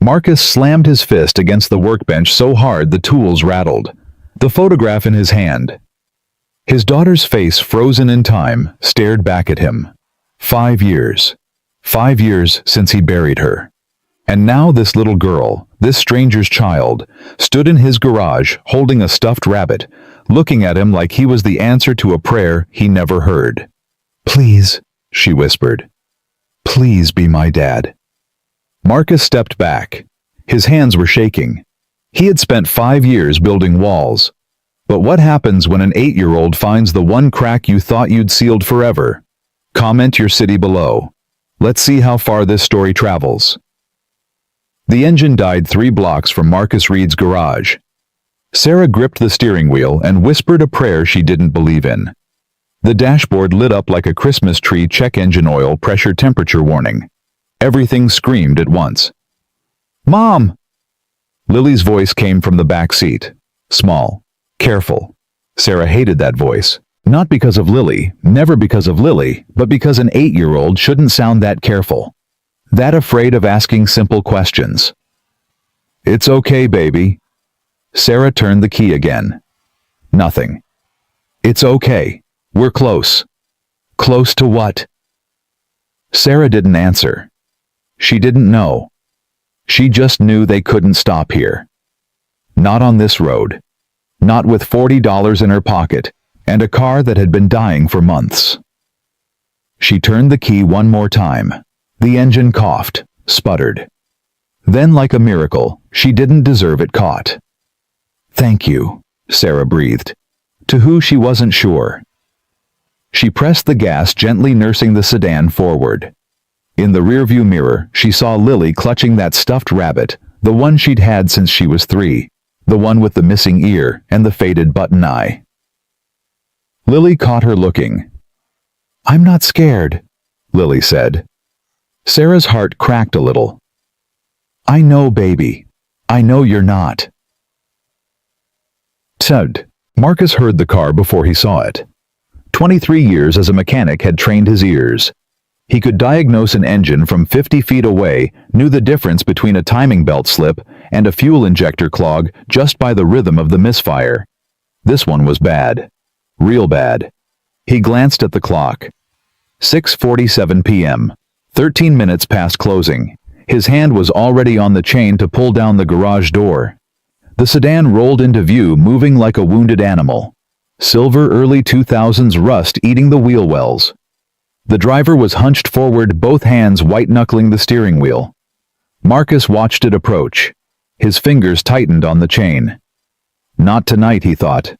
Marcus slammed his fist against the workbench so hard the tools rattled. The photograph in his hand. His daughter's face, frozen in time, stared back at him. 5 years. 5 years since he buried her. And now this little girl, this stranger's child, stood in his garage holding a stuffed rabbit, looking at him like he was the answer to a prayer he never heard. "Please," she whispered. "Please be my dad." Marcus stepped back. His hands were shaking. He had spent 5 years building walls. But what happens when an 8-year-old finds the one crack you thought you'd sealed forever? Comment your city below. Let's see how far this story travels. The engine died 3 blocks from Marcus Reed's garage. Sarah gripped the steering wheel and whispered a prayer she didn't believe in. The dashboard lit up like a Christmas tree check engine oil pressure temperature warning. Everything screamed at once. "Mom!" Lily's voice came from the back seat. Small. Careful. Sarah hated that voice. Not because of Lily, never because of Lily, but because an 8-year-old shouldn't sound that careful. That afraid of asking simple questions. "It's okay, baby." Sarah turned the key again. Nothing. "It's okay. We're close." Close to what? Sarah didn't answer. She didn't know. She just knew they couldn't stop here. Not on this road. Not with $40 in her pocket and a car that had been dying for months. She turned the key one more time. The engine coughed, sputtered. Then, like a miracle, she didn't deserve it, caught. "Thank you," Sarah breathed. To who she wasn't sure. She pressed the gas, gently nursing the sedan forward. In the rearview mirror, she saw Lily clutching that stuffed rabbit, the one she'd had since she was 3, the one with the missing ear and the faded button eye. Lily caught her looking. "I'm not scared," Lily said. Sarah's heart cracked a little. "I know, baby. I know you're not." Thud. Marcus heard the car before he saw it. 23 years as a mechanic had trained his ears. He could diagnose an engine from 50 feet away, knew the difference between a timing belt slip and a fuel injector clog just by the rhythm of the misfire. This one was bad. Real bad. He glanced at the clock. 6:47 p.m. 13 minutes past closing. His hand was already on the chain to pull down the garage door. The sedan rolled into view, moving like a wounded animal. Silver early 2000s rust eating the wheel wells. The driver was hunched forward, both hands white-knuckling the steering wheel. Marcus watched it approach. His fingers tightened on the chain. Not tonight, he thought.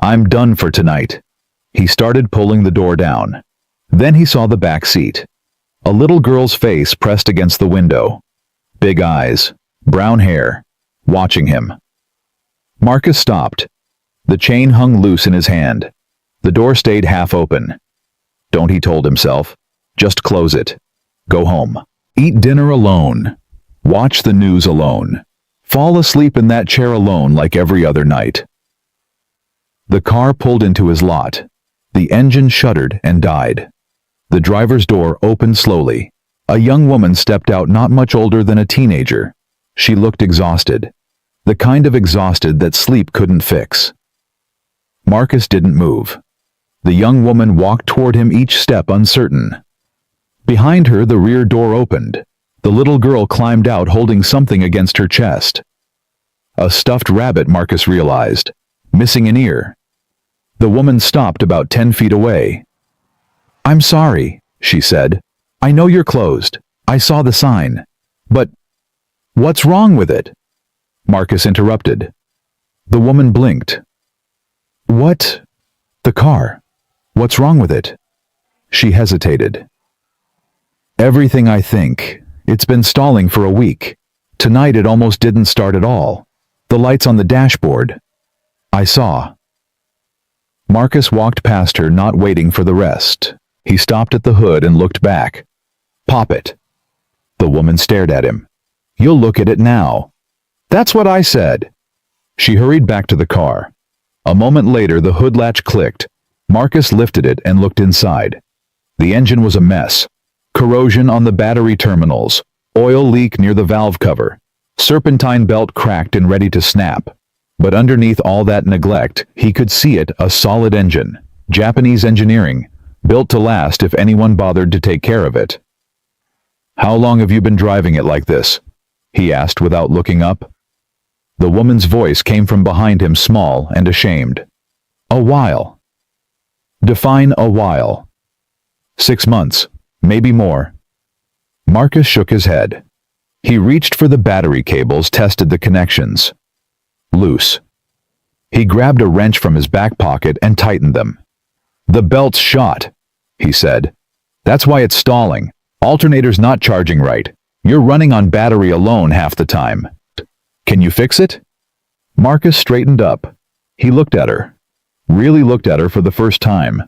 I'm done for tonight. He started pulling the door down. Then he saw the back seat. A little girl's face pressed against the window. Big eyes, brown hair, watching him. Marcus stopped. The chain hung loose in his hand. The door stayed half open. Don't, he told himself. Just close it. Go home. Eat dinner alone. Watch the news alone. Fall asleep in that chair alone like every other night. The car pulled into his lot. The engine shuddered and died. The driver's door opened slowly. A young woman stepped out, not much older than a teenager. She looked exhausted. The kind of exhausted that sleep couldn't fix. Marcus didn't move. The young woman walked toward him, each step uncertain. Behind her, the rear door opened. The little girl climbed out, holding something against her chest. A stuffed rabbit, Marcus realized, missing an ear. The woman stopped about 10 feet away. I'm sorry, she said. I know you're closed. I saw the sign. But what's wrong with it? Marcus interrupted. The woman blinked. What? The car. What's wrong with it? She hesitated. Everything, I think. It's been stalling for a week. Tonight it almost didn't start at all. The lights on the dashboard. I saw. Marcus walked past her, not waiting for the rest. He stopped at the hood and looked back. Pop it. The woman stared at him. You'll look at it now. That's what I said. She hurried back to the car. A moment later, the hood latch clicked. Marcus lifted it and looked inside. The engine was a mess. Corrosion on the battery terminals. Oil leak near the valve cover. Serpentine belt cracked and ready to snap. But underneath all that neglect, he could see it, a solid engine. Japanese engineering, built to last if anyone bothered to take care of it. "How long have you been driving it like this?" he asked without looking up. The woman's voice came from behind him, small and ashamed. "A while." "Define a while." "6 months, maybe more." Marcus shook his head. He reached for the battery cables, tested the connections. Loose. He grabbed a wrench from his back pocket and tightened them. "The belt's shot," he said. "That's why it's stalling. Alternator's not charging right. You're running on battery alone half the time. Can you fix it?" Marcus straightened up. He looked at her. Really looked at her for the first time.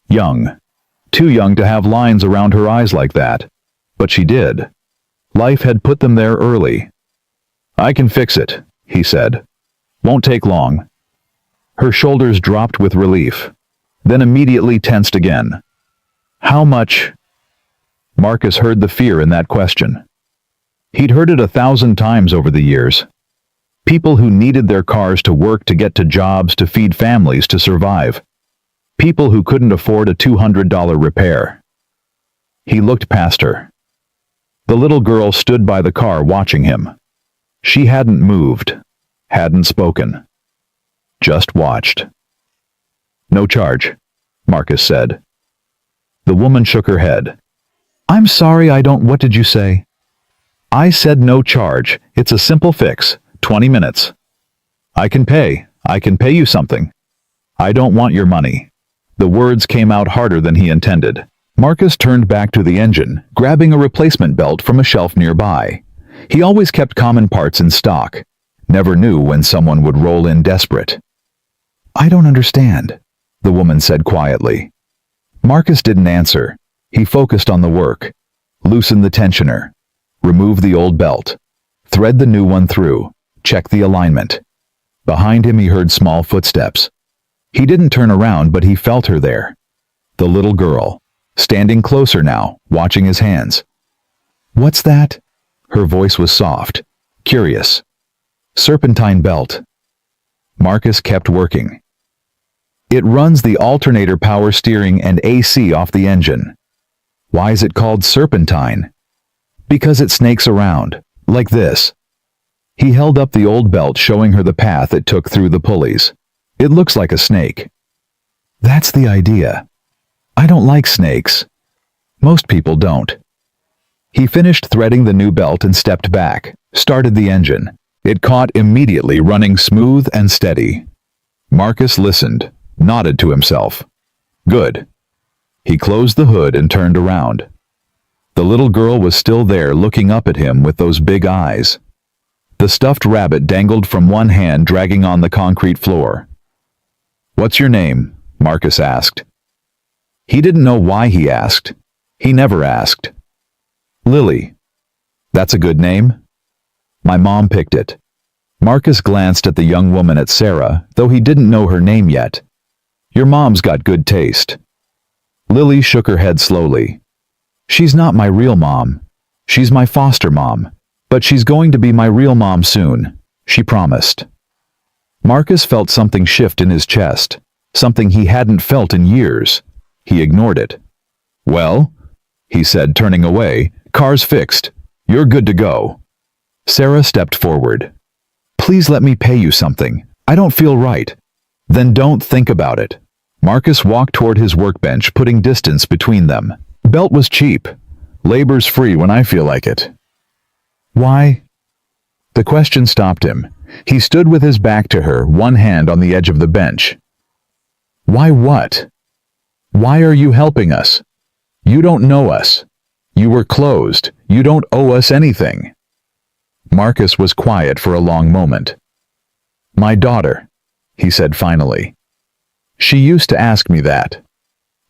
Young. Too young to have lines around her eyes like that. But she did. Life had put them there early. "I can fix it," he said. "Won't take long." Her shoulders dropped with relief, then immediately tensed again. "How much?" Marcus heard the fear in that question. He'd heard it 1,000 times over the years. People who needed their cars to work, to get to jobs, to feed families, to survive. People who couldn't afford a $200 repair. He looked past her. The little girl stood by the car watching him. She hadn't moved, hadn't spoken. Just watched. "No charge," Marcus said. The woman shook her head. "I'm sorry, I don't—" "What did you say?" "I said no charge. It's a simple fix. 20 minutes. I can pay you something. I don't want your money." The words came out harder than he intended. Marcus turned back to the engine, grabbing a replacement belt from a shelf nearby. He always kept common parts in stock. Never knew when someone would roll in desperate. "I don't understand," the woman said quietly. Marcus didn't answer. He focused on the work. Loosen the tensioner. Remove the old belt. Thread the new one through. Check the alignment. Behind him he heard small footsteps. He didn't turn around, but he felt her there. The little girl, standing closer now, watching his hands. "What's that?" Her voice was soft, curious. "Serpentine belt." Marcus kept working. "It runs the alternator, power steering, and AC off the engine." "Why is it called serpentine?" "Because it snakes around, like this." He held up the old belt, showing her the path it took through the pulleys. "It looks like a snake." "That's the idea. I don't like snakes. Most people don't." He finished threading the new belt and stepped back, started the engine. It caught immediately, running smooth and steady. Marcus listened, nodded to himself. Good. He closed the hood and turned around. The little girl was still there, looking up at him with those big eyes. The stuffed rabbit dangled from one hand, dragging on the concrete floor. "What's your name?" Marcus asked. He didn't know why he asked. He never asked. "Lily." "That's a good name." "My mom picked it." Marcus glanced at the young woman, at Sarah, though he didn't know her name yet. "Your mom's got good taste." Lily shook her head slowly. "She's not my real mom. She's my foster mom. But she's going to be my real mom soon," she promised. Marcus felt something shift in his chest, something he hadn't felt in years. He ignored it. "Well," he said, turning away, "car's fixed. You're good to go." Sarah stepped forward. "Please let me pay you something. I don't feel right." "Then don't think about it." Marcus walked toward his workbench, putting distance between them. "Belt was cheap. Labor's free when I feel like it." "Why?" The question stopped him. He stood with his back to her, one hand on the edge of the bench. "Why what? Why are you helping us? You don't know us. You were closed. You don't owe us anything." Marcus was quiet for a long moment. "My daughter," he said finally. "She used to ask me that.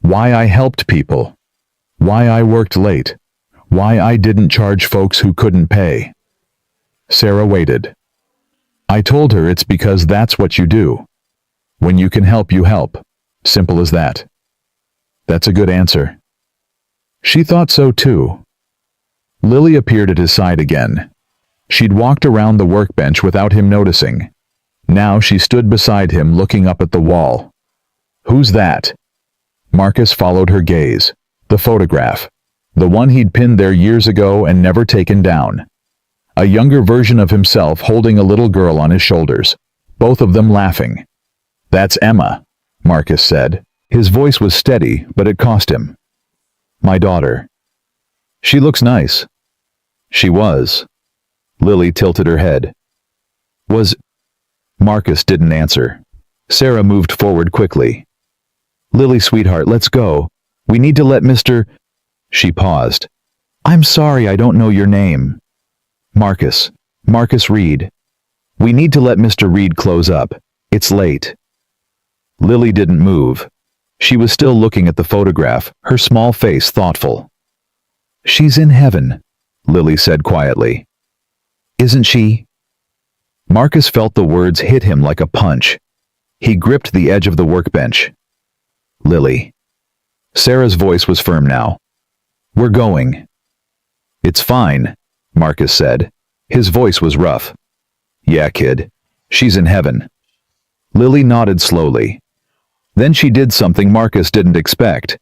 Why I helped people. Why I worked late. Why I didn't charge folks who couldn't pay." Sarah waited. "I told her it's because that's what you do. When you can help, you help. Simple as that." "That's a good answer." She thought so too. Lily appeared at his side again. She'd walked around the workbench without him noticing. Now she stood beside him looking up at the wall. "Who's that?" Marcus followed her gaze. The photograph. The one he'd pinned there years ago and never taken down. A younger version of himself holding a little girl on his shoulders, both of them laughing. "That's Emma," Marcus said. His voice was steady, but it cost him. "My daughter." "She looks nice." She was. Lily tilted her head. "Was—" Marcus didn't answer. Sarah moved forward quickly. "Lily, sweetheart, let's go. We need to let Mr. She paused. "I'm sorry, I don't know your name." "Marcus. Marcus Reed. We need to let Mr. Reed close up. It's late." Lily didn't move. She was still looking at the photograph, her small face thoughtful. "She's in heaven," Lily said quietly. "Isn't she?" Marcus felt the words hit him like a punch. He gripped the edge of the workbench. "Lily." Sarah's voice was firm now. "We're going." "It's fine," Marcus said. His voice was rough. "Yeah, kid. She's in heaven." Lily nodded slowly. Then she did something Marcus didn't expect.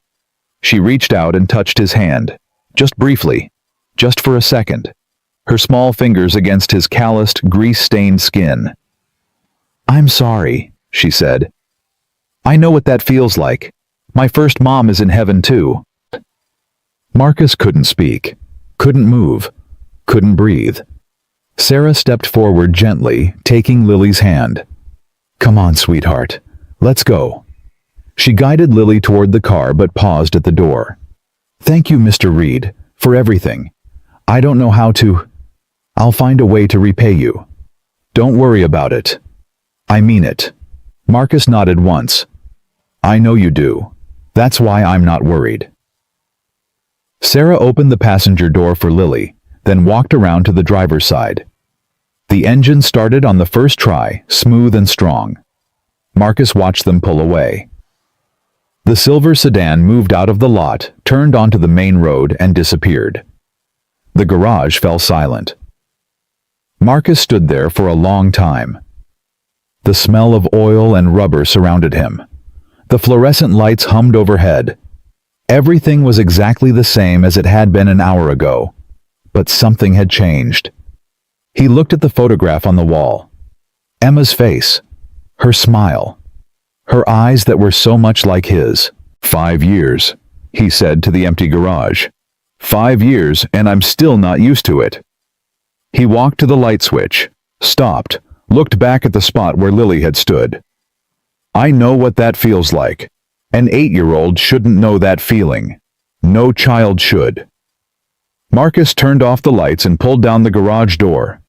She reached out and touched his hand. Just briefly. Just for a second. Her small fingers against his calloused, grease-stained skin. "I'm sorry," she said. "I know what that feels like. My first mom is in heaven too." Marcus couldn't speak. Couldn't move. Couldn't breathe. Sarah stepped forward gently, taking Lily's hand. "Come on, sweetheart. Let's go." She guided Lily toward the car but paused at the door. "Thank you, Mr. Reed, for everything. I don't know how to. I'll find a way to repay you. Don't worry about it. I mean it." Marcus nodded once. "I know you do. That's why I'm not worried." Sarah opened the passenger door for Lily, then walked around to the driver's side. The engine started on the first try, smooth and strong. Marcus watched them pull away. The silver sedan moved out of the lot, turned onto the main road, and disappeared. The garage fell silent. Marcus stood there for a long time. The smell of oil and rubber surrounded him. The fluorescent lights hummed overhead. Everything was exactly the same as it had been an hour ago, but something had changed. He looked at the photograph on the wall. Emma's face. Her smile. Her eyes that were so much like his. "5 years," he said to the empty garage. 5 years, and I'm still not used to it." He walked to the light switch, stopped, looked back at the spot where Lily had stood. "I know what that feels like. An 8-year-old shouldn't know that feeling. No child should." Marcus turned off the lights and pulled down the garage door.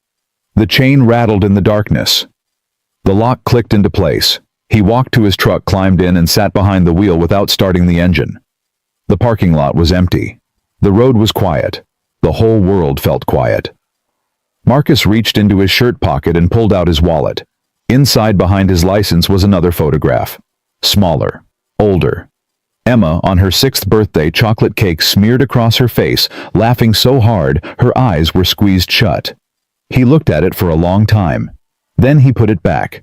The chain rattled in the darkness. The lock clicked into place. He walked to his truck, climbed in, and sat behind the wheel without starting the engine. The parking lot was empty. The road was quiet. The whole world felt quiet. Marcus reached into his shirt pocket and pulled out his wallet. Inside, behind his license, was another photograph. Smaller. Older. Emma, on her 6th birthday, chocolate cake smeared across her face, laughing so hard her eyes were squeezed shut. He looked at it for a long time. Then he put it back.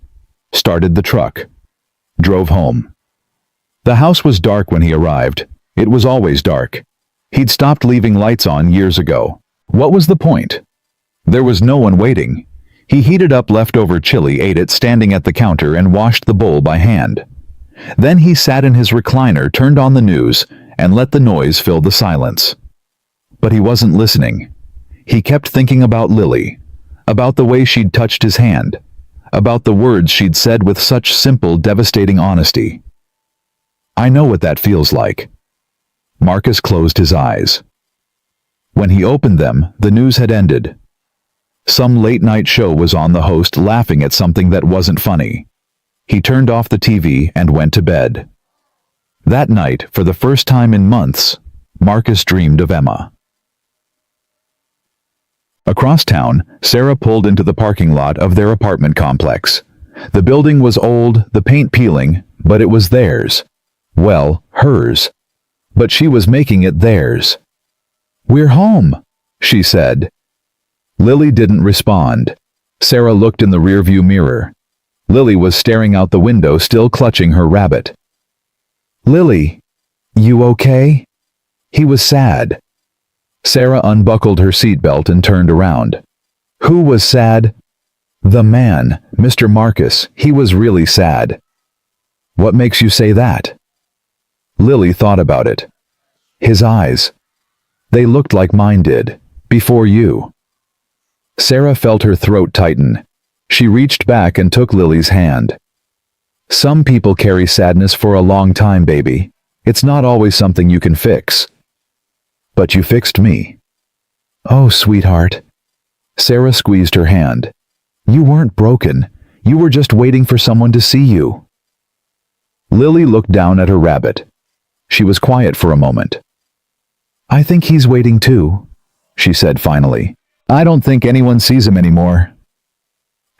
Started the truck. Drove home. The house was dark when he arrived. It was always dark. He'd stopped leaving lights on years ago. What was the point? There was no one waiting. He heated up leftover chili, ate it standing at the counter, and washed the bowl by hand. Then he sat in his recliner, turned on the news, and let the noise fill the silence. But he wasn't listening. He kept thinking about Lily, about the way she'd touched his hand, about the words she'd said with such simple, devastating honesty. "I know what that feels like." Marcus closed his eyes. When he opened them, the news had ended. Some late-night show was on, the host laughing at something that wasn't funny. He turned off the TV and went to bed. That night, for the first time in months, Marcus dreamed of Emma. Across town, Sarah pulled into the parking lot of their apartment complex. The building was old, the paint peeling, but it was theirs. Well, hers. But she was making it theirs. "We're home," she said. Lily didn't respond. Sarah looked in the rearview mirror. Lily was staring out the window, still clutching her rabbit. "Lily, you okay?" He was sad. Sarah unbuckled her seatbelt and turned around. Who was sad? The man, Mr. Marcus. He was really sad. What makes you say that? Lily thought about it. His eyes. They looked like mine did, before you. Sarah felt her throat tighten. She reached back and took Lily's hand. Some people carry sadness for a long time, baby. It's not always something you can fix. But you fixed me. Oh, sweetheart. Sarah squeezed her hand. You weren't broken. You were just waiting for someone to see you. Lily looked down at her rabbit. She was quiet for a moment. I think he's waiting too, she said finally. I don't think anyone sees him anymore.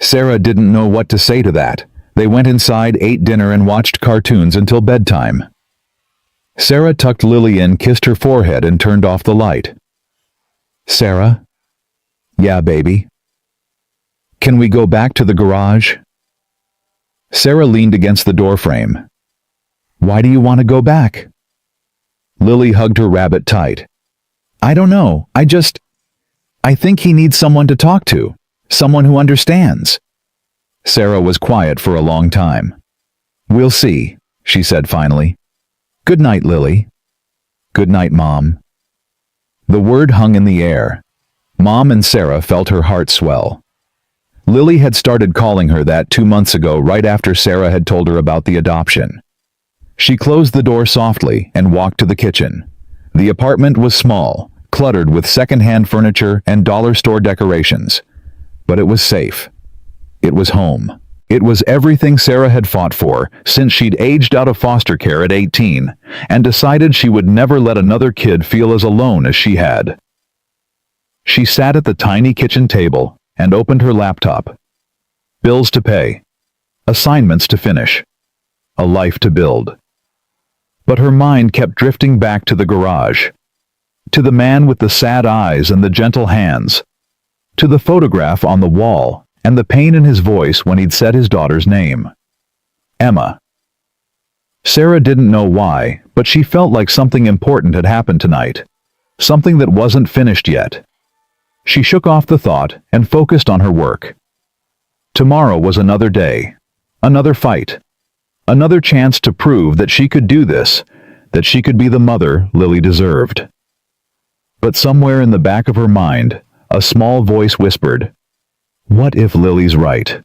Sarah didn't know what to say to that. They went inside, ate dinner, and watched cartoons until bedtime. Sarah tucked Lily in, kissed her forehead, and turned off the light. Sarah? Yeah, baby. Can we go back to the garage? Sarah leaned against the doorframe. Why do you want to go back? Lily hugged her rabbit tight. I don't know, I think he needs someone to talk to, someone who understands. Sarah was quiet for a long time. We'll see, she said finally. Good night, Lily. Good night, Mom. The word hung in the air. Mom and Sarah felt her heart swell. Lily had started calling her that 2 months ago, right after Sarah had told her about the adoption. She closed the door softly and walked to the kitchen. The apartment was small, cluttered with second-hand furniture and dollar store decorations. But it was safe. It was home. It was everything Sarah had fought for since she'd aged out of foster care at 18 and decided she would never let another kid feel as alone as she had. She sat at the tiny kitchen table and opened her laptop. Bills to pay. Assignments to finish. A life to build. But her mind kept drifting back to the garage. To the man with the sad eyes and the gentle hands. To the photograph on the wall and the pain in his voice when he'd said his daughter's name. Emma. Sarah didn't know why, but she felt like something important had happened tonight. Something that wasn't finished yet. She shook off the thought and focused on her work. Tomorrow was another day. Another fight. Another chance to prove that she could do this, that she could be the mother Lily deserved. But somewhere in the back of her mind, a small voice whispered, what if Lily's right?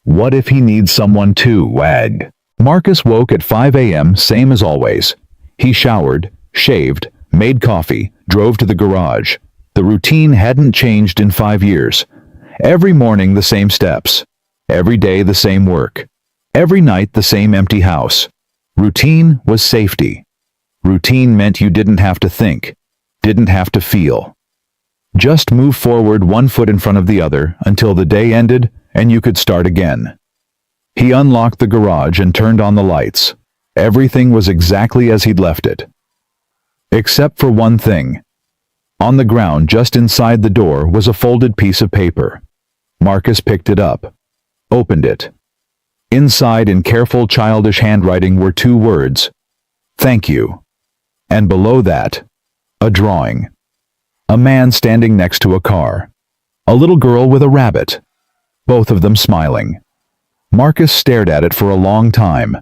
What if he needs someone too, wag? Marcus woke at 5 a.m., same as always. He showered, shaved, made coffee, drove to the garage. The routine hadn't changed in 5 years. Every morning the same steps. Every day the same work. Every night the same empty house. Routine was safety. Routine meant you didn't have to think, didn't have to feel. Just move forward 1 foot in front of the other until the day ended and you could start again. He unlocked the garage and turned on the lights. Everything was exactly as he'd left it. Except for one thing. On the ground just inside the door was a folded piece of paper. Marcus picked it up, opened it. Inside, in careful childish handwriting, were 2 words. Thank you. And below that, a drawing. A man standing next to a car. A little girl with a rabbit. Both of them smiling. Marcus stared at it for a long time.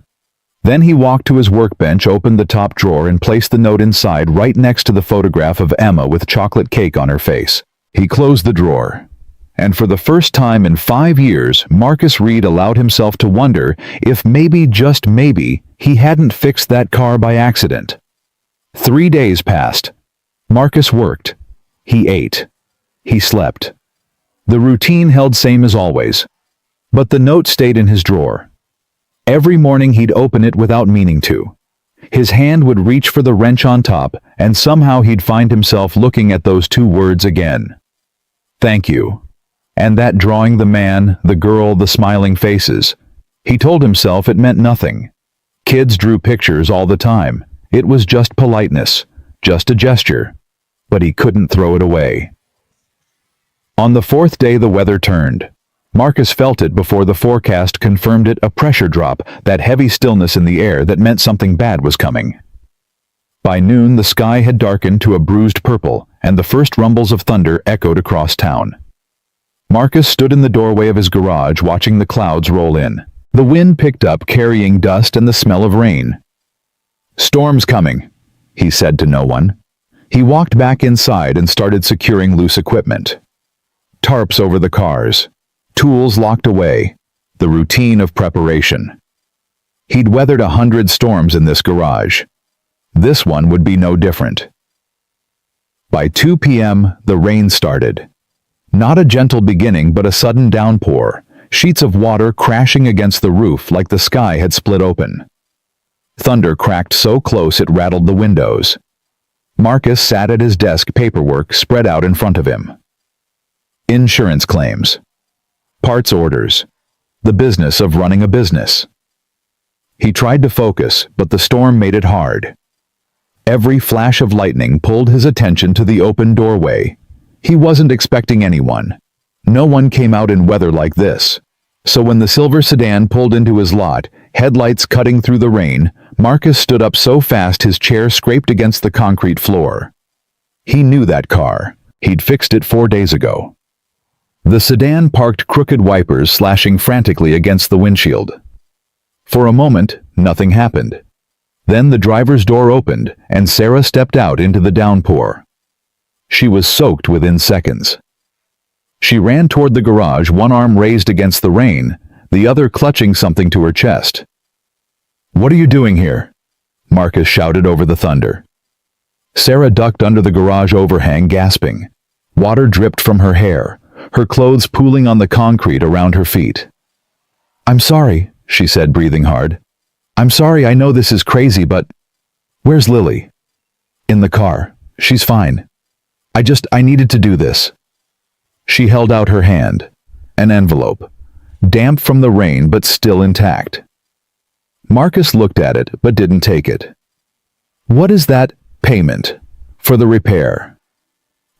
Then he walked to his workbench, opened the top drawer, and placed the note inside right next to the photograph of Emma with chocolate cake on her face. He closed the drawer. And for the first time in 5 years, Marcus Reed allowed himself to wonder if maybe, just maybe, he hadn't fixed that car by accident. 3 days passed. Marcus worked. He ate. He slept. The routine held same as always. But the note stayed in his drawer. Every morning he'd open it without meaning to. His hand would reach for the wrench on top, and somehow he'd find himself looking at those 2 words again. Thank you. And that drawing, the man, the girl, the smiling faces. He told himself it meant nothing. Kids drew pictures all the time. It was just politeness, just a gesture. But he couldn't throw it away. On the fourth day the weather turned. Marcus felt it before the forecast confirmed it, a pressure drop, that heavy stillness in the air that meant something bad was coming. By noon the sky had darkened to a bruised purple, and the first rumbles of thunder echoed across town. Marcus stood in the doorway of his garage watching the clouds roll in. The wind picked up, carrying dust and the smell of rain. "Storm's coming," he said to no one. He walked back inside and started securing loose equipment. Tarps over the cars. Tools locked away, the routine of preparation. He'd weathered 100 storms in this garage. This one would be no different. By 2 p.m., the rain started. Not a gentle beginning, but a sudden downpour, sheets of water crashing against the roof like the sky had split open. Thunder cracked so close it rattled the windows. Marcus sat at his desk, paperwork spread out in front of him. Insurance claims. Parts orders. The business of running a business. He tried to focus, but the storm made it hard. Every flash of lightning pulled his attention to the open doorway. He wasn't expecting anyone. No one came out in weather like this. So when the silver sedan pulled into his lot, headlights cutting through the rain, Marcus stood up so fast his chair scraped against the concrete floor. He knew that car. He'd fixed it 4 days ago. The sedan parked, crooked wipers slashing frantically against the windshield. For a moment, nothing happened. Then the driver's door opened, and Sarah stepped out into the downpour. She was soaked within seconds. She ran toward the garage, one arm raised against the rain, the other clutching something to her chest. "What are you doing here?" Marcus shouted over the thunder. Sarah ducked under the garage overhang, gasping. Water dripped from her hair, her clothes pooling on the concrete around her feet. "I'm sorry," she said, breathing hard. "I'm sorry, I know this is crazy, but... Where's Lily?" "In the car. She's fine. I needed to do this." She held out her hand. An envelope. Damp from the rain, but still intact. Marcus looked at it, but didn't take it. "What is that? Payment. For the repair.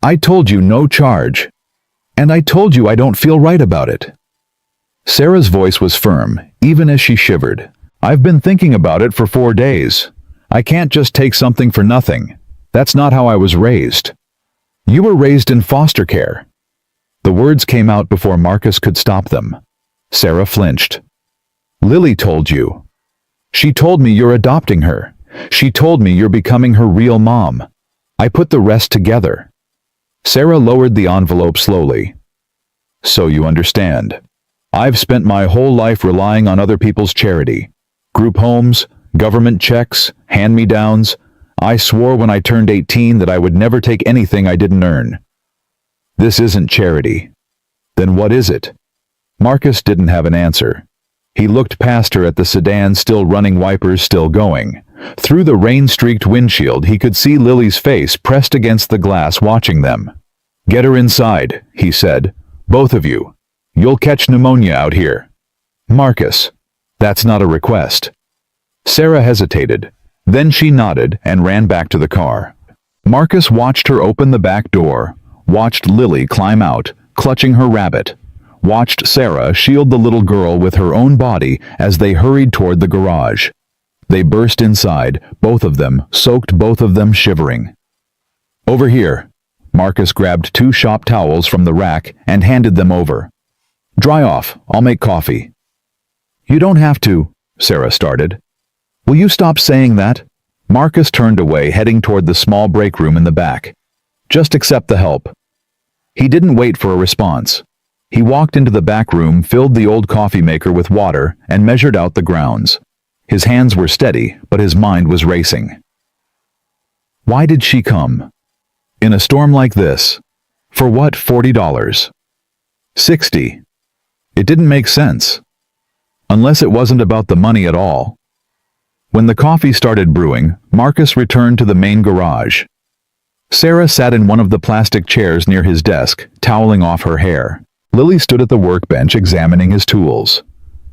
I told you no charge. And I told you I don't feel right about it." Sarah's voice was firm, even as she shivered. "I've been thinking about it for 4 days. I can't just take something for nothing. That's not how I was raised." "You were raised in foster care." The words came out before Marcus could stop them. Sarah flinched. "Lily told you. She told me you're adopting her. She told me you're becoming her real mom. I put the rest together." Sarah lowered the envelope slowly. "So you understand. I've spent my whole life relying on other people's charity. Group homes, government checks, hand-me-downs. I swore when I turned 18 that I would never take anything I didn't earn. This isn't charity. Then what is it?" Marcus didn't have an answer. He looked past her at the sedan, still running, wipers still going. Through the rain-streaked windshield he could see Lily's face pressed against the glass, watching them. "Get her inside," he said. "Both of you. You'll catch pneumonia out here." "Marcus, that's not a request." Sarah hesitated. Then she nodded and ran back to the car. Marcus watched her open the back door, watched Lily climb out, clutching her rabbit, watched Sarah shield the little girl with her own body as they hurried toward the garage. They burst inside, both of them, soaked, both of them shivering. "Over here." Marcus grabbed 2 shop towels from the rack and handed them over. "Dry off, I'll make coffee." "You don't have to," Sarah started. "Will you stop saying that?" Marcus turned away, heading toward the small break room in the back. "Just accept the help." He didn't wait for a response. He walked into the back room, filled the old coffee maker with water, and measured out the grounds. His hands were steady, but his mind was racing. Why did she come? In a storm like this? For what, $40? 60. It didn't make sense. Unless it wasn't about the money at all. When the coffee started brewing, Marcus returned to the main garage. Sarah sat in one of the plastic chairs near his desk, toweling off her hair. Lily stood at the workbench examining his tools.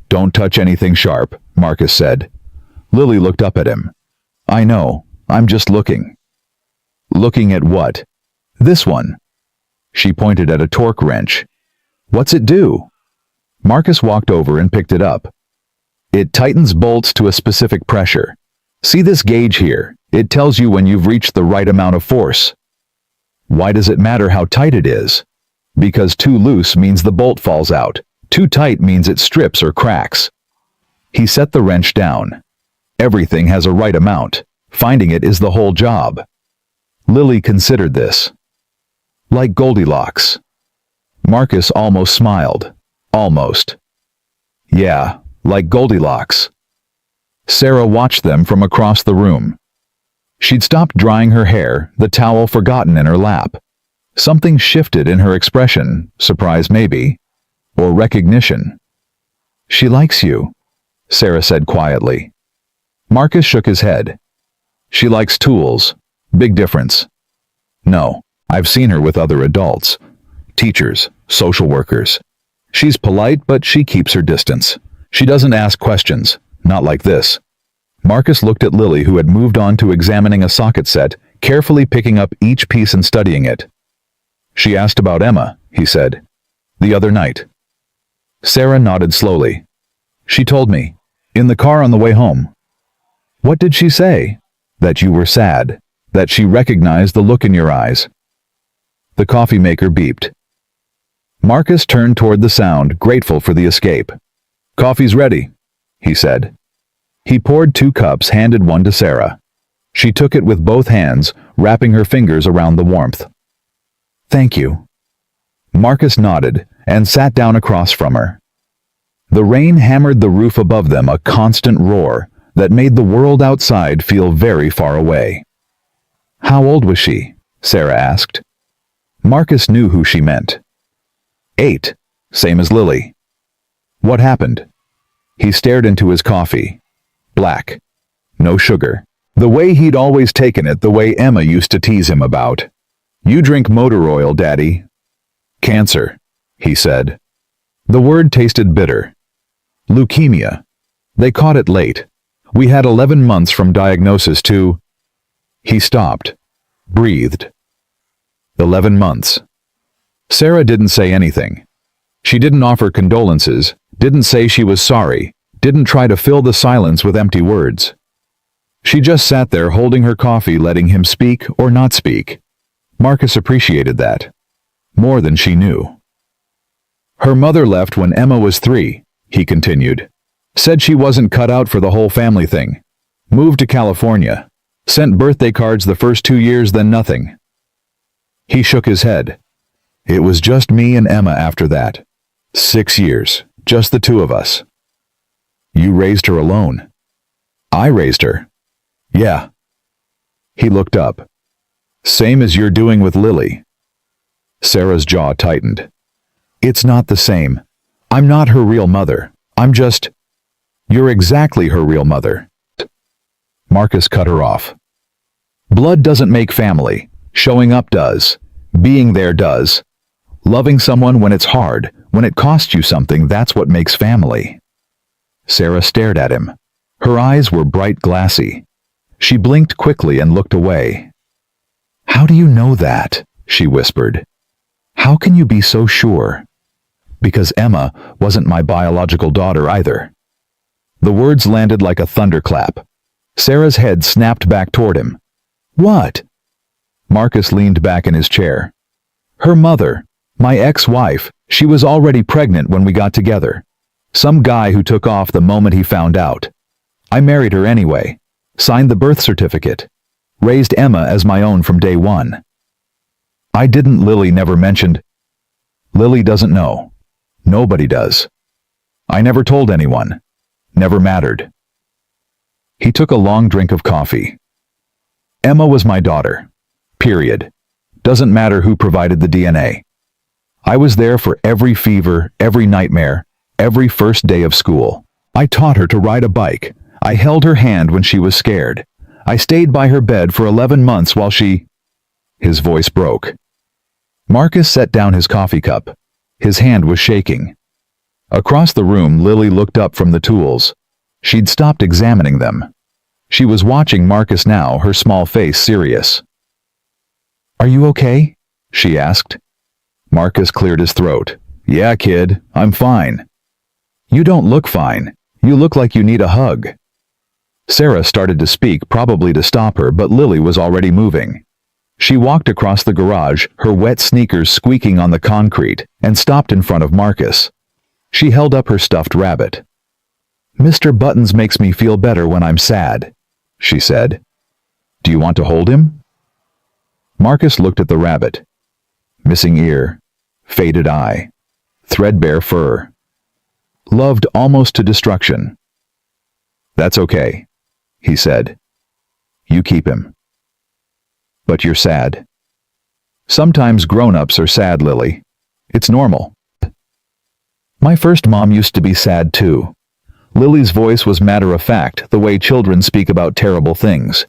"Don't touch anything sharp," Marcus said. Lily looked up at him. "I know, I'm just looking." "Looking at what?" "This one." She pointed at a torque wrench. What's it do? Marcus walked over and picked it up. It tightens bolts to a specific pressure. See this gauge here? It tells you when you've reached the right amount of force. Why does it matter how tight it is? Because too loose means the bolt falls out. Too tight means it strips or cracks. He set the wrench down. Everything has a right amount. Finding it is the whole job. Lily considered this. Like Goldilocks. Marcus almost smiled. Almost. Yeah, like Goldilocks. Sarah watched them from across the room. She'd stopped drying her hair, the towel forgotten in her lap. Something shifted in her expression, surprise maybe, or recognition. She likes you, Sarah said quietly. Marcus shook his head. She likes tools. Big difference. No, I've seen her with other adults. Teachers, social workers. She's polite, but she keeps her distance. She doesn't ask questions, not like this. Marcus looked at Lily, who had moved on to examining a socket set, carefully picking up each piece and studying it. She asked about Emma, he said. The other night. Sarah nodded slowly. She told me. In the car on the way home. What did she say? That you were sad. That she recognized the look in your eyes. The coffee maker beeped. Marcus turned toward the sound, grateful for the escape. Coffee's ready, he said. He poured 2 cups, handed one to Sarah. She took it with both hands, wrapping her fingers around the warmth. Thank you. Marcus nodded and sat down across from her. The rain hammered the roof above them, a constant roar that made the world outside feel very far away. How old was she? Sarah asked. Marcus knew who she meant. 8, same as Lily. What happened? He stared into his coffee. Black. No sugar. The way he'd always taken it, the way Emma used to tease him about. You drink motor oil, Daddy. Cancer, he said. The word tasted bitter. Leukemia. They caught it late. We had 11 months from diagnosis to... He stopped. Breathed. 11 months. Sarah didn't say anything. She didn't offer condolences, didn't say she was sorry, didn't try to fill the silence with empty words. She just sat there holding her coffee, letting him speak or not speak. Marcus appreciated that. More than she knew. Her mother left when Emma was 3, he continued. Said she wasn't cut out for the whole family thing. Moved to California. Sent birthday cards the first 2 years, then nothing. He shook his head. It was just me and Emma after that. 6 years, just the 2 of us. You raised her alone. I raised her. Yeah. He looked up. Same as you're doing with Lily. Sarah's jaw tightened. It's not the same. I'm not her real mother. I'm just... You're exactly her real mother. Marcus cut her off. Blood doesn't make family. Showing up does. Being there does. Loving someone when it's hard, when it costs you something, that's what makes family. Sarah stared at him. Her eyes were bright glassy. She blinked quickly and looked away. How do you know that? She whispered. How can you be so sure? Because Emma wasn't my biological daughter either. The words landed like a thunderclap. Sarah's head snapped back toward him. What? Marcus leaned back in his chair. Her mother, my ex-wife, she was already pregnant when we got together. Some guy who took off the moment he found out. I married her anyway. Signed the birth certificate. Raised Emma as my own from day one. I didn't. Lily never mentioned. Lily doesn't know. Nobody does. I never told anyone. Never mattered. He took a long drink of coffee. Emma was my daughter. Period. Doesn't matter who provided the DNA. I was there for every fever, every nightmare, every first day of school. I taught her to ride a bike. I held her hand when she was scared. I stayed by her bed for 11 months while she... His voice broke. Marcus set down his coffee cup. His hand was shaking. Across the room, Lily looked up from the tools. She'd stopped examining them. She was watching Marcus now, her small face serious. Are you okay? She asked. Marcus cleared his throat. Yeah, kid, I'm fine. You don't look fine. You look like you need a hug. Sarah started to speak, probably to stop her, but Lily was already moving. She walked across the garage, her wet sneakers squeaking on the concrete, and stopped in front of Marcus. She held up her stuffed rabbit. Mr. Buttons makes me feel better when I'm sad, she said. Do you want to hold him? Marcus looked at the rabbit. Missing ear, faded eye, threadbare fur. Loved almost to destruction. That's okay, he said. You keep him. But you're sad. Sometimes grown-ups are sad, Lily. It's normal. My first mom used to be sad too. Lily's voice was matter-of-fact, the way children speak about terrible things.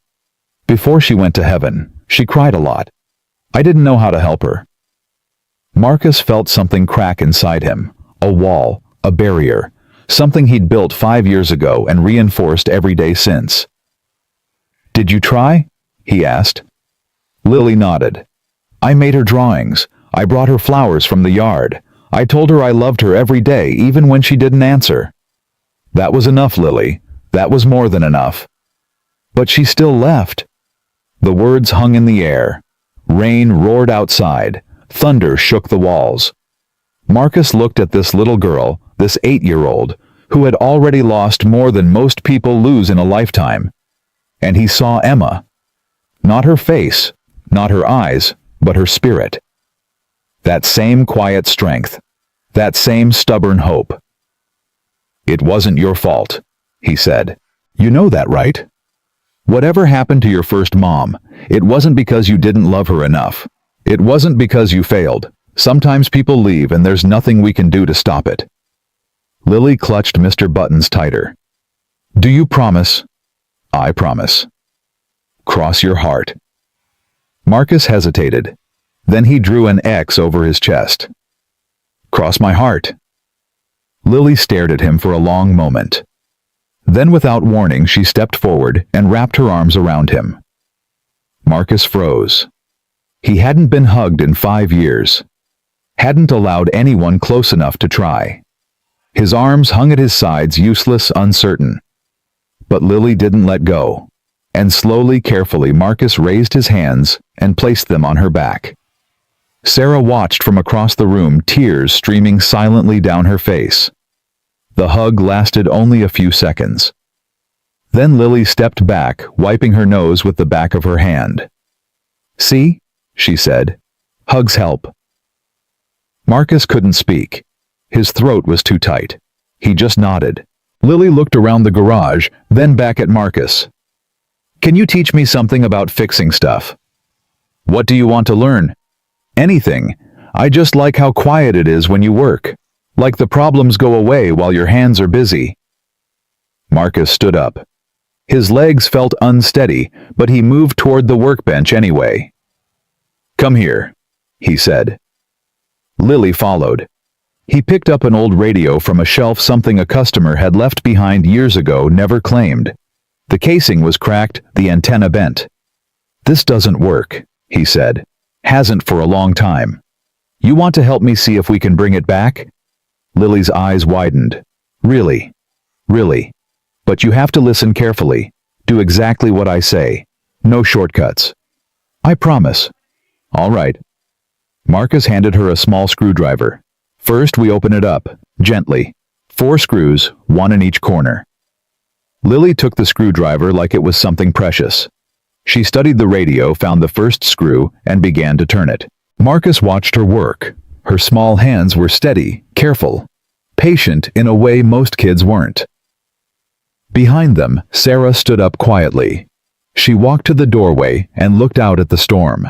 Before she went to heaven, she cried a lot. I didn't know how to help her. Marcus felt something crack inside him, a wall, a barrier, something he'd built 5 years ago and reinforced every day since. Did you try? He asked. Lily nodded. I made her drawings. I brought her flowers from the yard. I told her I loved her every day, even when she didn't answer. That was enough, Lily. That was more than enough. But she still left. The words hung in the air. Rain roared outside. Thunder shook the walls. Marcus looked at this little girl, this 8-year-old, who had already lost more than most people lose in a lifetime. And he saw Emma. Not her face, not her eyes, but her spirit. That same quiet strength. That same stubborn hope. It wasn't your fault, he said. You know that, right? Whatever happened to your first mom, it wasn't because you didn't love her enough. It wasn't because you failed. Sometimes people leave and there's nothing we can do to stop it. Lily clutched Mr. Buttons tighter. Do you promise? I promise. Cross your heart. Marcus hesitated. Then he drew an X over his chest. Cross my heart. Lily stared at him for a long moment. Then without warning she stepped forward and wrapped her arms around him. Marcus froze. He hadn't been hugged in 5 years. Hadn't allowed anyone close enough to try. His arms hung at his sides, useless, uncertain. But Lily didn't let go. And slowly, carefully, Marcus raised his hands and placed them on her back. Sarah watched from across the room, tears streaming silently down her face. The hug lasted only a few seconds. Then Lily stepped back, wiping her nose with the back of her hand. See? She said. Hugs help. Marcus couldn't speak. His throat was too tight. He just nodded. Lily looked around the garage, then back at Marcus. Can you teach me something about fixing stuff? What do you want to learn? Anything. I just like how quiet it is when you work. Like the problems go away while your hands are busy. Marcus stood up. His legs felt unsteady, but he moved toward the workbench anyway. Come here, he said. Lily followed. He picked up an old radio from a shelf, something a customer had left behind years ago, never claimed. The casing was cracked, the antenna bent. This doesn't work, he said. Hasn't for a long time. You want to help me see if we can bring it back? Lily's eyes widened. Really? Really? But you have to listen carefully. Do exactly what I say. No shortcuts. I promise. All right. Marcus handed her a small screwdriver. First, we open it up, gently. 4 screws, 1 in each corner. Lily took the screwdriver like it was something precious. She studied the radio, found the first screw, and began to turn it. Marcus watched her work. Her small hands were steady, careful, patient in a way most kids weren't. Behind them, Sarah stood up quietly. She walked to the doorway and looked out at the storm.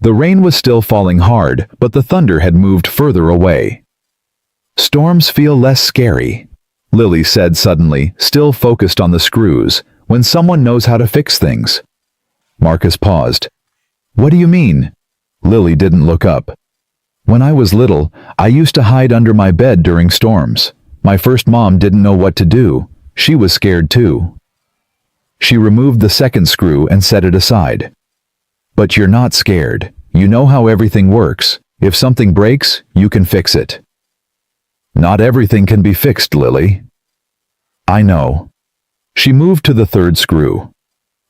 The rain was still falling hard, but the thunder had moved further away. Storms feel less scary, Lily said suddenly, still focused on the screws, when someone knows how to fix things. Marcus paused. What do you mean? Lily didn't look up. When I was little, I used to hide under my bed during storms. My first mom didn't know what to do. She was scared too. She removed the second screw and set it aside. But you're not scared. You know how everything works. If something breaks, you can fix it. Not everything can be fixed, Lily. I know. She moved to the third screw.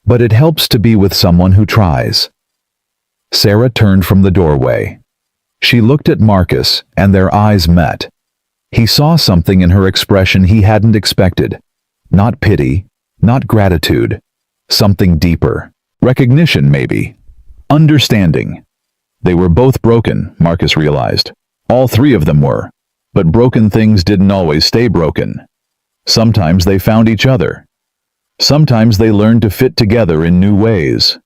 But it helps to be with someone who tries. Sarah turned from the doorway. She looked at Marcus, and their eyes met. He saw something in her expression he hadn't expected. Not pity, not gratitude. Something deeper. Recognition, maybe. Understanding. They were both broken, Marcus realized. All three of them were. But broken things didn't always stay broken. Sometimes they found each other. Sometimes they learned to fit together in new ways.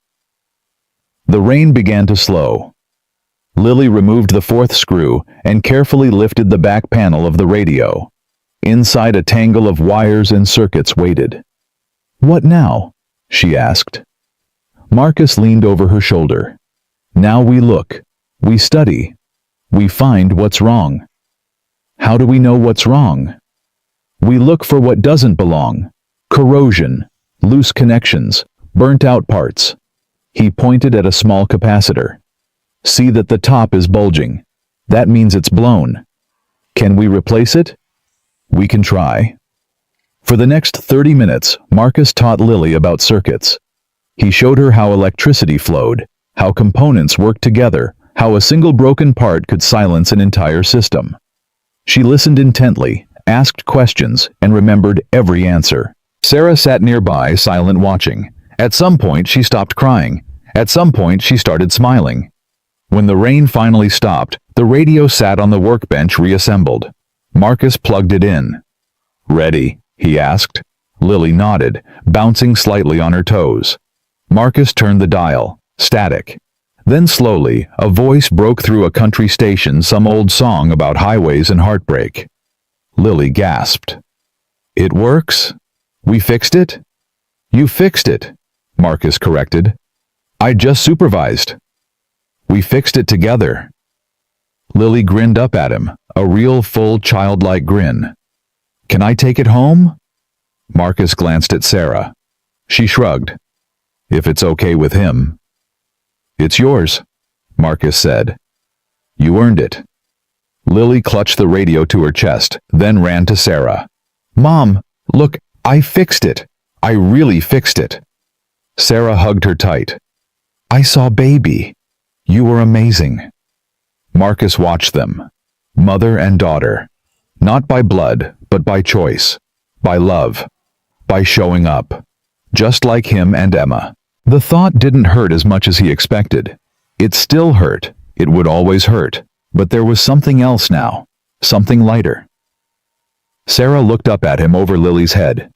The rain began to slow. Lily removed the fourth screw and carefully lifted the back panel of the radio. Inside, a tangle of wires and circuits waited. "What now?" she asked. Marcus leaned over her shoulder. "Now we look, we study, we find what's wrong." "How do we know what's wrong?" "We look for what doesn't belong. Corrosion, loose connections, burnt-out parts." He pointed at a small capacitor. "See that the top is bulging. That means it's blown. Can we replace it?" "We can try." For the next 30 minutes, Marcus taught Lily about circuits. He showed her how electricity flowed, how components worked together, how a single broken part could silence an entire system. She listened intently, asked questions, and remembered every answer. Sarah sat nearby, silent, watching. At some point, she stopped crying. At some point, she started smiling. When the rain finally stopped, the radio sat on the workbench reassembled. Marcus plugged it in. "Ready?" he asked. Lily nodded, bouncing slightly on her toes. Marcus turned the dial. Static. Then slowly, a voice broke through a country station, some old song about highways and heartbreak. Lily gasped. "It works? We fixed it?" "You fixed it," Marcus corrected. "I just supervised." "We fixed it together." Lily grinned up at him, a real full childlike grin. "Can I take it home?" Marcus glanced at Sarah. She shrugged. "If it's okay with him." "It's yours," Marcus said. "You earned it." Lily clutched the radio to her chest, then ran to Sarah. "Mom, look, I fixed it. I really fixed it." Sarah hugged her tight. "I saw baby. You were amazing." Marcus watched them. Mother and daughter. Not by blood, but by choice. By love. By showing up. Just like him and Emma. The thought didn't hurt as much as he expected. It still hurt. It would always hurt. But there was something else now. Something lighter. Sarah looked up at him over Lily's head.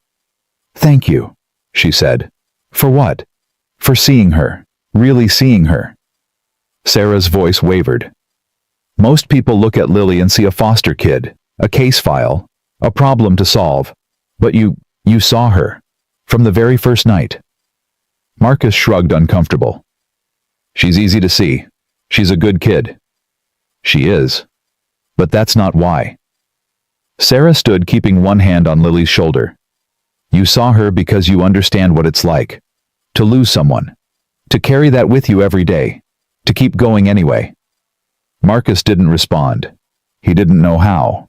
"Thank you," she said. "For what?" "For seeing her. Really seeing her." Sarah's voice wavered. "Most people look at Lily and see a foster kid, a case file, a problem to solve. But you saw her. From the very first night." Marcus shrugged, uncomfortable. "She's easy to see. She's a good kid." "She is. But that's not why." Sarah stood, keeping one hand on Lily's shoulder. "You saw her because you understand what it's like. To lose someone. To carry that with you every day. To keep going anyway." Marcus didn't respond. He didn't know how.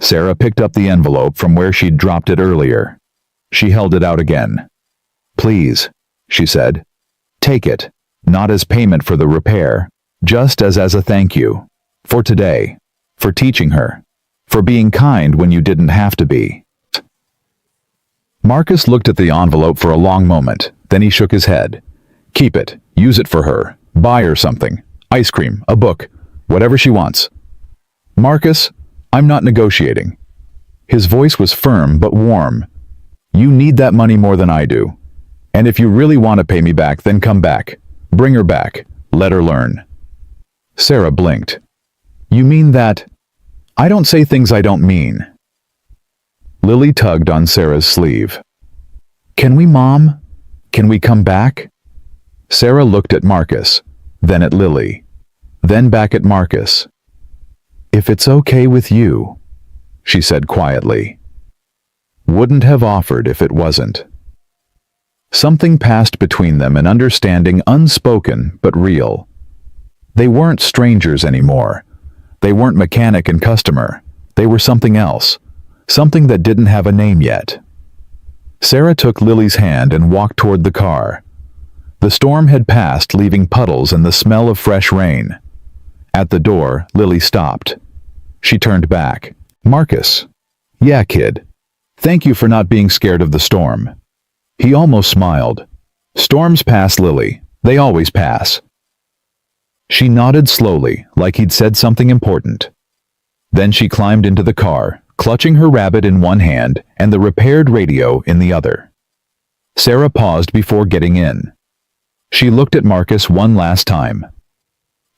Sarah picked up the envelope from where she'd dropped it earlier. She held it out again. "Please," she said. "Take it, not as payment for the repair, just as a thank you. For today. For teaching her. For being kind when you didn't have to be." Marcus looked at the envelope for a long moment, then he shook his head. "Keep it. Use it for her. Buy her something. Ice cream, a book, whatever she wants." "Marcus, I'm not negotiating." His voice was firm but warm. "You need that money more than I do. And if you really want to pay me back, then come back. Bring her back. Let her learn." Sarah blinked. "You mean that?" "I don't say things I don't mean." Lily tugged on Sarah's sleeve. "Can we, Mom? Can we come back?" Sarah looked at Marcus, then at Lily, then back at Marcus. "If it's okay with you," she said quietly. Wouldn't have offered if it wasn't. Something passed between them, an understanding unspoken but real. They weren't strangers anymore. They weren't mechanic and customer. They were something else. Something that didn't have a name yet. Sarah took Lily's hand and walked toward the car. The storm had passed, leaving puddles and the smell of fresh rain. At the door, Lily stopped. She turned back. "Marcus." "Yeah, kid. Thank you for not being scared of the storm." He almost smiled. "Storms pass, Lily. They always pass." She nodded slowly, like he'd said something important. Then she climbed into the car, clutching her rabbit in one hand and the repaired radio in the other. Sarah paused before getting in. She looked at Marcus one last time.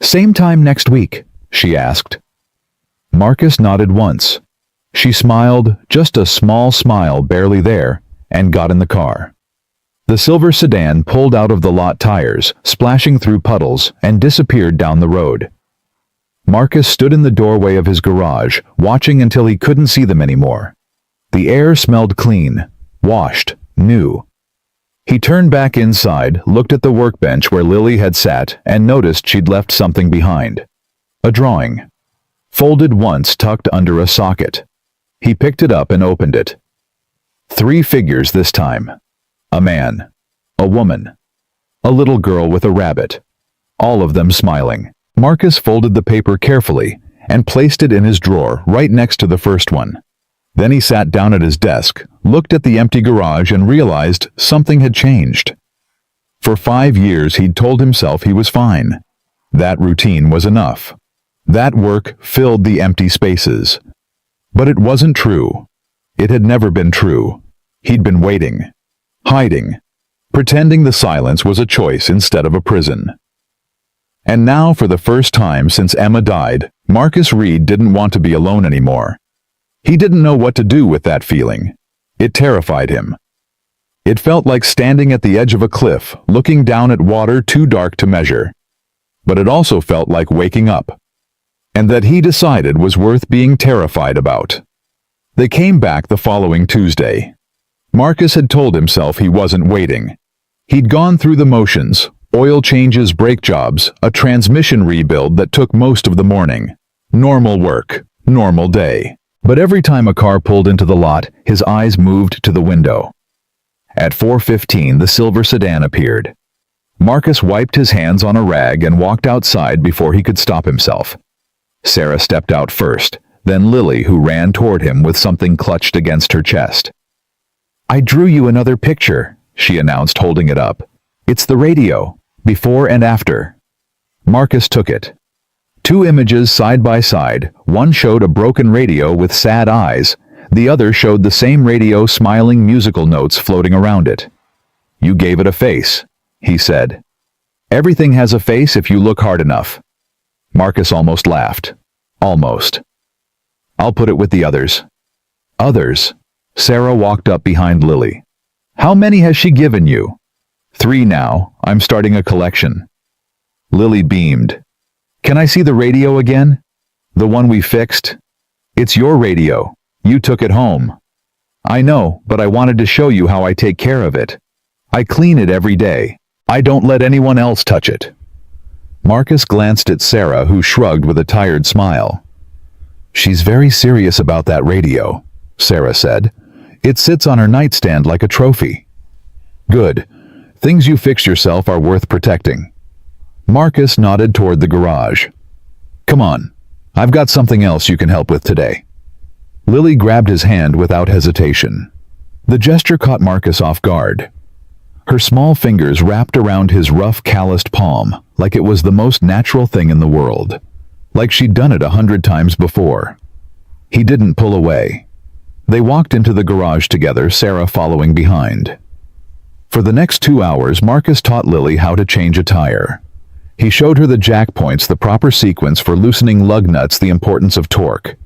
"Same time next week?" she asked. Marcus nodded once. She smiled, just a small smile barely there, and got in the car. The silver sedan pulled out of the lot, tires splashing through puddles, and disappeared down the road. Marcus stood in the doorway of his garage, watching until he couldn't see them anymore. The air smelled clean, washed, new. He turned back inside, looked at the workbench where Lily had sat, and noticed she'd left something behind. A drawing. Folded once, tucked under a socket. He picked it up and opened it. 3 figures this time. A man. A woman. A little girl with a rabbit. All of them smiling. Marcus folded the paper carefully and placed it in his drawer right next to the first one. Then he sat down at his desk, looked at the empty garage, and realized something had changed. For 5 years he'd told himself he was fine. That routine was enough. That work filled the empty spaces. But it wasn't true. It had never been true. He'd been waiting, hiding, pretending the silence was a choice instead of a prison. And now, for the first time since Emma died, Marcus Reed didn't want to be alone anymore. He didn't know what to do with that feeling. It terrified him. It felt like standing at the edge of a cliff, looking down at water too dark to measure. But it also felt like waking up. And that he decided was worth being terrified about. They came back the following Tuesday. Marcus had told himself he wasn't waiting. He'd gone through the motions, oil changes, brake jobs, a transmission rebuild that took most of the morning. Normal work, normal day. But every time a car pulled into the lot, his eyes moved to the window. At 4:15, the silver sedan appeared. Marcus wiped his hands on a rag and walked outside before he could stop himself. Sarah stepped out first, then Lily, who ran toward him with something clutched against her chest. "I drew you another picture," she announced, holding it up. "It's the radio, before and after." Marcus took it. 2 images side by side. One showed a broken radio with sad eyes. The other showed the same radio, smiling, musical notes floating around it. "You gave it a face," he said. "Everything has a face if you look hard enough." Marcus almost laughed. Almost. "I'll put it with the others." "Others?" Sarah walked up behind Lily. "How many has she given you?" 3 now. I'm starting a collection." Lily beamed. "Can I see the radio again? The one we fixed?" "It's your radio. You took it home." "I know, but I wanted to show you how I take care of it. I clean it every day. I don't let anyone else touch it." Marcus glanced at Sarah, who shrugged with a tired smile. "She's very serious about that radio," Sarah said. "It sits on her nightstand like a trophy." "Good. Things you fix yourself are worth protecting." Marcus nodded toward the garage. "Come on. I've got something else you can help with today." Lily grabbed his hand without hesitation. The gesture caught Marcus off guard. Her small fingers wrapped around his rough, calloused palm, like it was the most natural thing in the world. Like she'd done it 100 times before. He didn't pull away. They walked into the garage together, Sarah following behind. For the next 2 hours, Marcus taught Lily how to change a tire. He showed her the jack points, the proper sequence for loosening lug nuts, the importance of torque.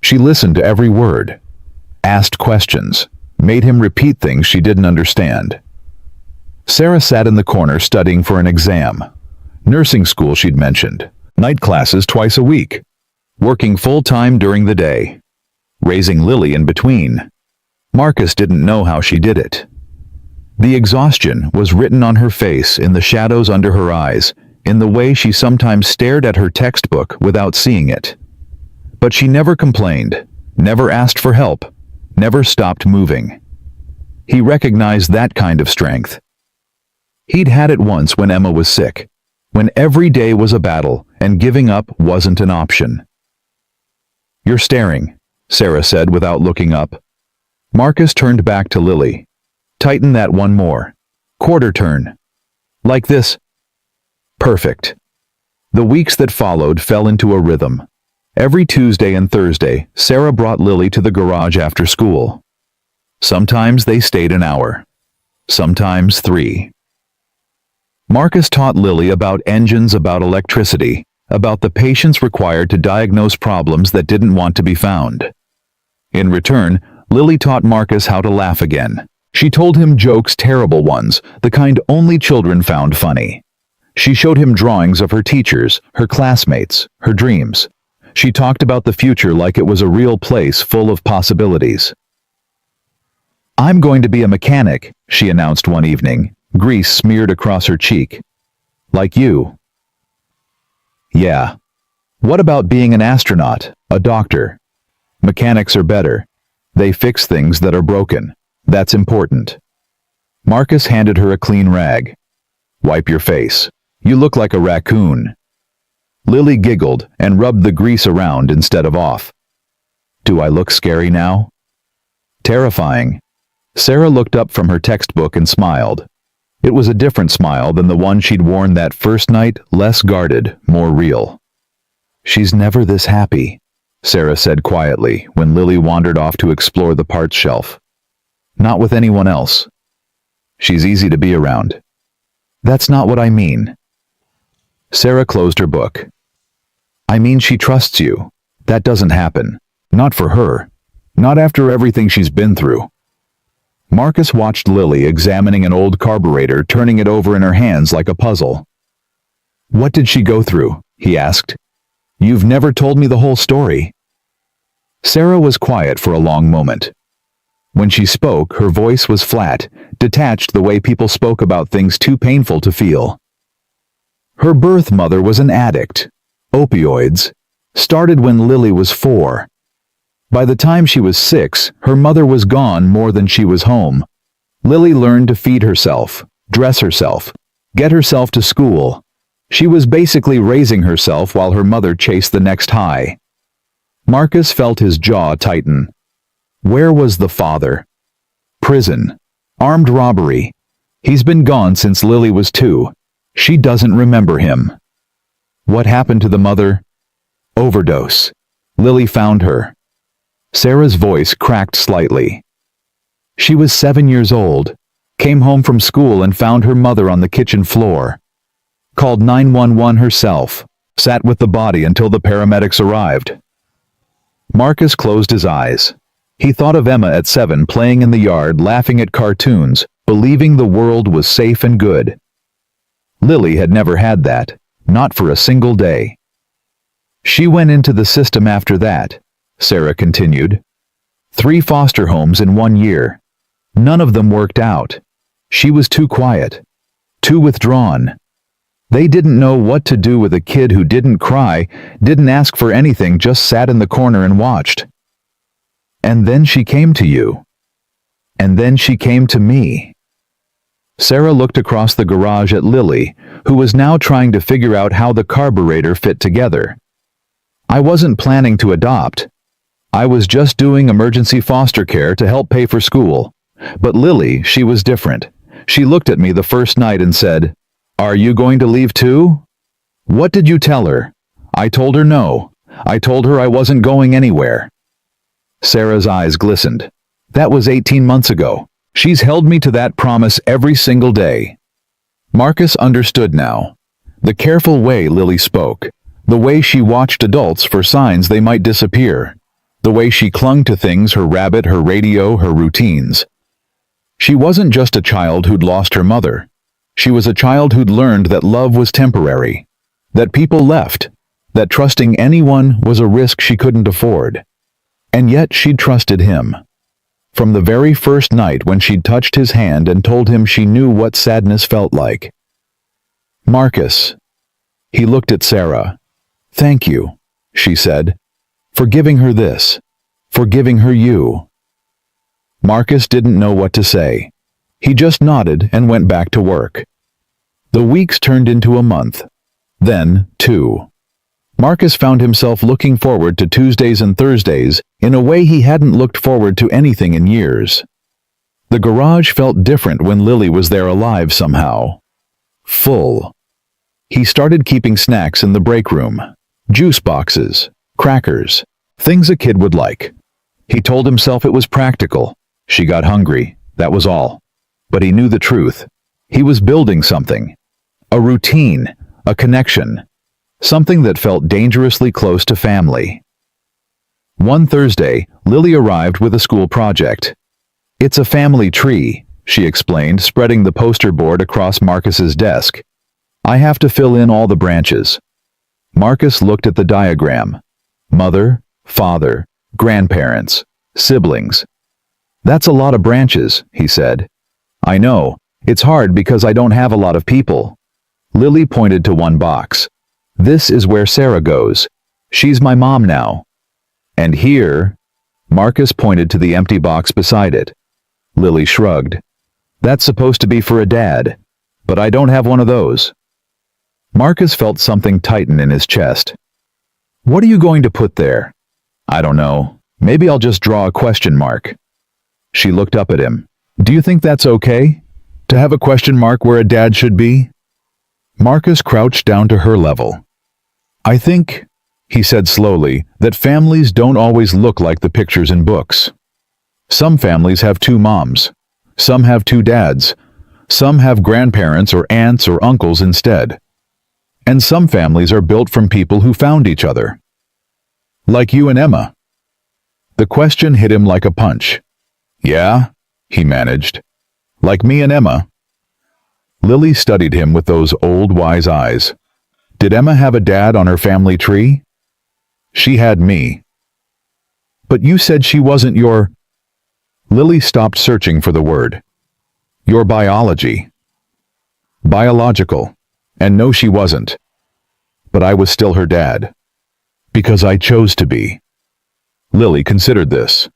She listened to every word, asked questions, made him repeat things she didn't understand. Sarah sat in the corner studying for an exam. Nursing school, she'd mentioned. Night classes twice a week. Working full-time during the day. Raising Lily in between. Marcus didn't know how she did it. The exhaustion was written on her face, in the shadows under her eyes, in the way she sometimes stared at her textbook without seeing it. But she never complained, never asked for help, never stopped moving. He recognized that kind of strength. He'd had it once when Emma was sick, when every day was a battle and giving up wasn't an option. "You're staring," Sarah said without looking up. Marcus turned back to Lily. "Tighten that one more. Quarter turn. Like this." Perfect. The weeks that followed fell into a rhythm. Every Tuesday and Thursday, Sarah brought Lily to the garage after school. Sometimes they stayed an hour. Sometimes 3. Marcus taught Lily about engines, about electricity, about the patience required to diagnose problems that didn't want to be found. In return, Lily taught Marcus how to laugh again. She told him jokes, terrible ones, the kind only children found funny. She showed him drawings of her teachers, her classmates, her dreams. She talked about the future like it was a real place full of possibilities. "I'm going to be a mechanic," she announced one evening, grease smeared across her cheek. "Like you." "Yeah. What about being an astronaut, a doctor? Mechanics are better. They fix things that are broken. That's important." Marcus handed her a clean rag. "Wipe your face. You look like a raccoon." Lily giggled and rubbed the grease around instead of off. "Do I look scary now?" "Terrifying." Sarah looked up from her textbook and smiled. It was a different smile than the one she'd worn that first night, less guarded, more real. "She's never this happy," Sarah said quietly when Lily wandered off to explore the parts shelf. "Not with anyone else. She's easy to be around." "That's not what I mean." Sarah closed her book. "I mean she trusts you. That doesn't happen. Not for her. Not after everything she's been through." Marcus watched Lily examining an old carburetor, turning it over in her hands like a puzzle. "What did she go through?" he asked. "You've never told me the whole story." Sarah was quiet for a long moment. When she spoke, her voice was flat, detached the way people spoke about things too painful to feel. Her birth mother was an addict. Opioids. Started when Lily was 4. By the time she was 6, her mother was gone more than she was home. Lily learned to feed herself, dress herself, get herself to school. She was basically raising herself while her mother chased the next high. Marcus felt his jaw tighten. Where was the father? Prison. Armed robbery. He's been gone since Lily was 2. She doesn't remember him. What happened to the mother? Overdose. Lily found her. Sarah's voice cracked slightly. She was 7 years old, came home from school and found her mother on the kitchen floor. Called 911 herself, sat with the body until the paramedics arrived. Marcus closed his eyes. He thought of Emma at 7 playing in the yard, laughing at cartoons, believing the world was safe and good. Lily had never had that, not for a single day. She went into the system after that, Sarah continued. 3 foster homes in 1 year. None of them worked out. She was too quiet, too withdrawn. They didn't know what to do with a kid who didn't cry, didn't ask for anything, just sat in the corner and watched. And then she came to you. And then she came to me. Sarah looked across the garage at Lily, who was now trying to figure out how the carburetor fit together. I wasn't planning to adopt. I was just doing emergency foster care to help pay for school. But Lily, she was different. She looked at me the first night and said, "Are you going to leave too?" "What did you tell her?" I told her no. I told her I wasn't going anywhere. Sarah's eyes glistened. That was 18 months ago. She's held me to that promise every single day. Marcus understood now. The careful way Lily spoke, the way she watched adults for signs they might disappear, the way she clung to things, her rabbit, her radio, her routines. She wasn't just a child who'd lost her mother. She was a child who'd learned that love was temporary, that people left, that trusting anyone was a risk she couldn't afford. And yet she'd trusted him. From the very first night when she'd touched his hand and told him she knew what sadness felt like. "Marcus," He looked at Sarah. "Thank you," she said, "for giving her this, for giving her you." Marcus didn't know what to say. He just nodded and went back to work. The weeks turned into a month. Then, 2. Marcus found himself looking forward to Tuesdays and Thursdays in a way he hadn't looked forward to anything in years. The garage felt different when Lily was there alive somehow. Full. He started keeping snacks in the break room. Juice boxes, crackers, things a kid would like. He told himself it was practical. She got hungry, that was all. But he knew the truth. He was building something. A routine, a connection. Something that felt dangerously close to family. One Thursday, Lily arrived with a school project. "It's a family tree," she explained, spreading the poster board across Marcus's desk. "I have to fill in all the branches." Marcus looked at the diagram. Mother, father, grandparents, siblings. "That's a lot of branches," he said. "I know. It's hard because I don't have a lot of people." Lily pointed to one box. "This is where Sarah goes. She's my mom now." "And here," Marcus pointed to the empty box beside it. Lily shrugged. "That's supposed to be for a dad, but I don't have one of those." Marcus felt something tighten in his chest. "What are you going to put there?" "I don't know. Maybe I'll just draw a question mark." She looked up at him. "Do you think that's okay? To have a question mark where a dad should be?" Marcus crouched down to her level. "I think," he said slowly, "that families don't always look like the pictures in books. Some families have 2 moms. Some have 2 dads. Some have grandparents or aunts or uncles instead. And some families are built from people who found each other. Like you and Emma." The question hit him like a punch. "Yeah?" he managed. "Like me and Emma?" Lily studied him with those old wise eyes. "Did Emma have a dad on her family tree?" "She had me." "But you said she wasn't your—" Lily stopped searching for the word. "Your biology." "Biological. And no, she wasn't. But I was still her dad. Because I chose to be." Lily considered this.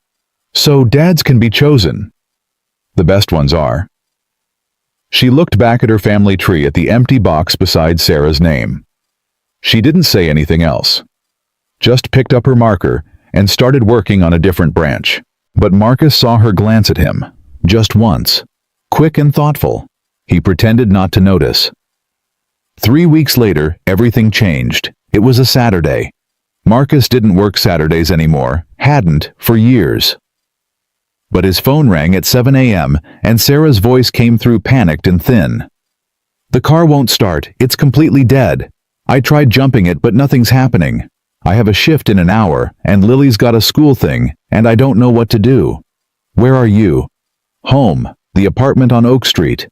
"So dads can be chosen." "The best ones are." She looked back at her family tree at the empty box beside Sarah's name. She didn't say anything else. Just picked up her marker and started working on a different branch. But Marcus saw her glance at him, just once. Quick and thoughtful. He pretended not to notice. 3 weeks later, everything changed. It was a Saturday. Marcus didn't work Saturdays anymore, hadn't for years. But his phone rang at 7 a.m. and Sarah's voice came through panicked and thin. "The car won't start, it's completely dead. I tried jumping it but nothing's happening. I have a shift in an hour and Lily's got a school thing and I don't know what to do. Where are you?" "Home, the apartment on Oak Street."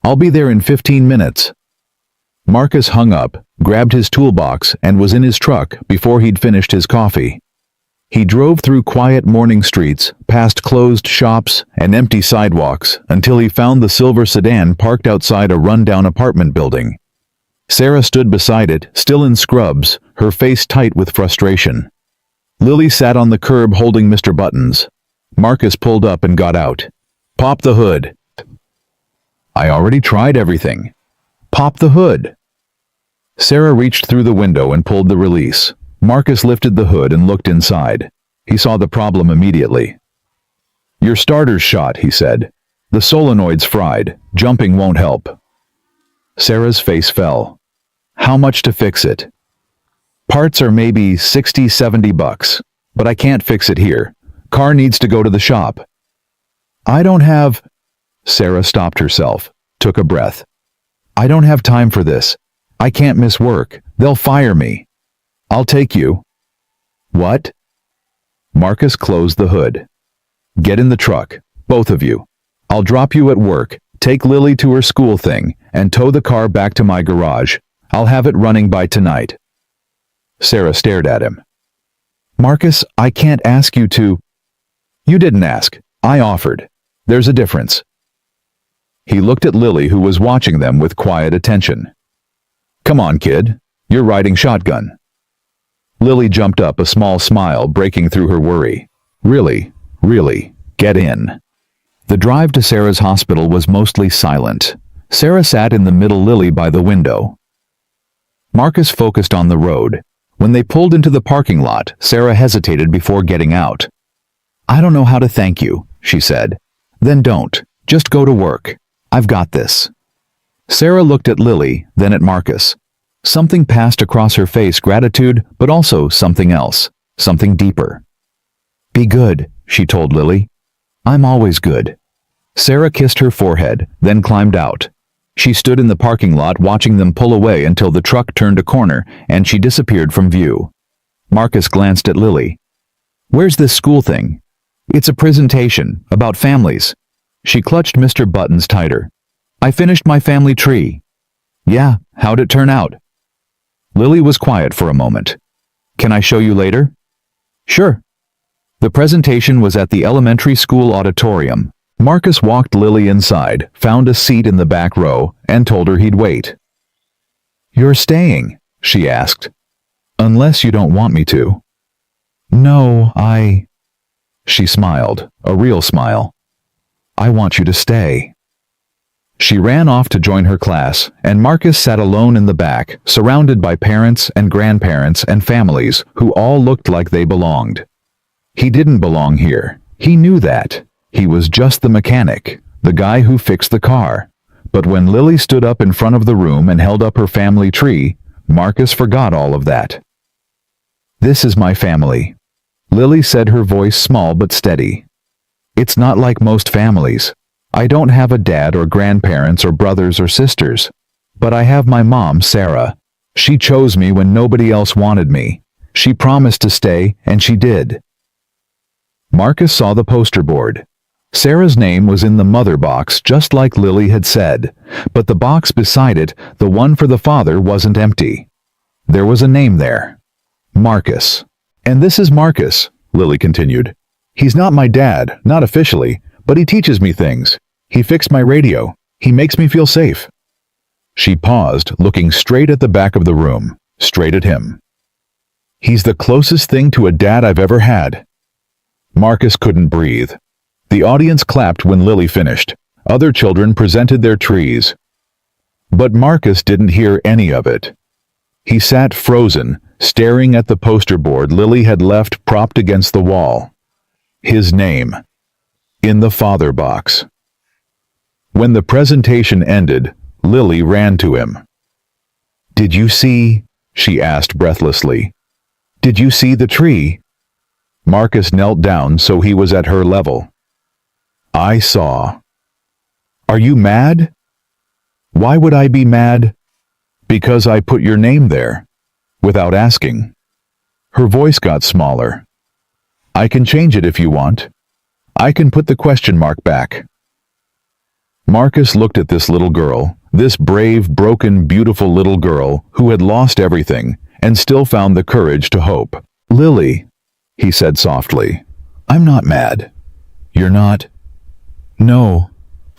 "I'll be there in 15 minutes. Marcus hung up, grabbed his toolbox, and was in his truck before he'd finished his coffee. He drove through quiet morning streets, past closed shops and empty sidewalks, until he found the silver sedan parked outside a rundown apartment building. Sarah stood beside it, still in scrubs, her face tight with frustration. Lily sat on the curb holding Mr. Buttons. Marcus pulled up and got out. "Pop the hood." "I already tried everything." "Pop the hood." Sarah reached through the window and pulled the release. Marcus lifted the hood and looked inside. He saw the problem immediately. "Your starter's shot," he said. "The solenoid's fried. Jumping won't help." Sarah's face fell. "How much to fix it?" "Parts are maybe $60-70, but I can't fix it here. Car needs to go to the shop." "I don't have—" Sarah stopped herself, took a breath. "I don't have time for this. I can't miss work. They'll fire me." "I'll take you." "What?" Marcus closed the hood. "Get in the truck, both of you. I'll drop you at work, take Lily to her school thing, and tow the car back to my garage. I'll have it running by tonight." Sarah stared at him. "Marcus, I can't ask you to—" "You didn't ask. I offered. There's a difference." He looked at Lily, who was watching them with quiet attention. "Come on, kid. You're riding shotgun." Lily jumped up, a small smile breaking through her worry. "Really, really, get in." The drive to Sarah's hospital was mostly silent. Sarah sat in the middle, Lily by the window. Marcus focused on the road. When they pulled into the parking lot, Sarah hesitated before getting out. "I don't know how to thank you," she said. "Then don't. Just go to work. I've got this." Sarah looked at Lily, then at Marcus. Something passed across her face, gratitude, but also something else, something deeper. "Be good," she told Lily. "I'm always good." Sarah kissed her forehead, then climbed out. She stood in the parking lot watching them pull away until the truck turned a corner and she disappeared from view. Marcus glanced at Lily. "Where's this school thing?" "It's a presentation, about families." She clutched Mr. Buttons tighter. "I finished my family tree." "Yeah, how'd it turn out?" Lily was quiet for a moment. "Can I show you later?" "Sure." The presentation was at the elementary school auditorium. Marcus walked Lily inside, found a seat in the back row, and told her he'd wait. "You're staying?" she asked. "Unless you don't want me to." "No, She smiled, a real smile. "I want you to stay." She ran off to join her class, and Marcus sat alone in the back, surrounded by parents and grandparents and families who all looked like they belonged. He didn't belong here. He knew that. He was just the mechanic, the guy who fixed the car. But when Lily stood up in front of the room and held up her family tree, Marcus forgot all of that. "This is my family," Lily said, her voice small but steady. "It's not like most families. I don't have a dad or grandparents or brothers or sisters. But I have my mom, Sarah. She chose me when nobody else wanted me. She promised to stay, and she did." Marcus saw the poster board. Sarah's name was in the mother box, just like Lily had said, but the box beside it, the one for the father, wasn't empty. There was a name there. Marcus. "And this is Marcus," Lily continued. "He's not my dad, not officially, but he teaches me things. He fixed my radio. He makes me feel safe." She paused, looking straight at the back of the room, straight at him. "He's the closest thing to a dad I've ever had." Marcus couldn't breathe. The audience clapped when Lily finished. Other children presented their trees. But Marcus didn't hear any of it. He sat frozen, staring at the poster board Lily had left propped against the wall. His name. In the father box. When the presentation ended, Lily ran to him. "Did you see?" she asked breathlessly. "Did you see the tree?" Marcus knelt down so he was at her level. "I saw." "Are you mad?" "Why would I be mad?" "Because I put your name there. Without asking." Her voice got smaller. "I can change it if you want. I can put the question mark back." Marcus looked at this little girl, this brave, broken, beautiful little girl who had lost everything and still found the courage to hope. "Lily," he said softly, "I'm not mad." "You're not?" "No,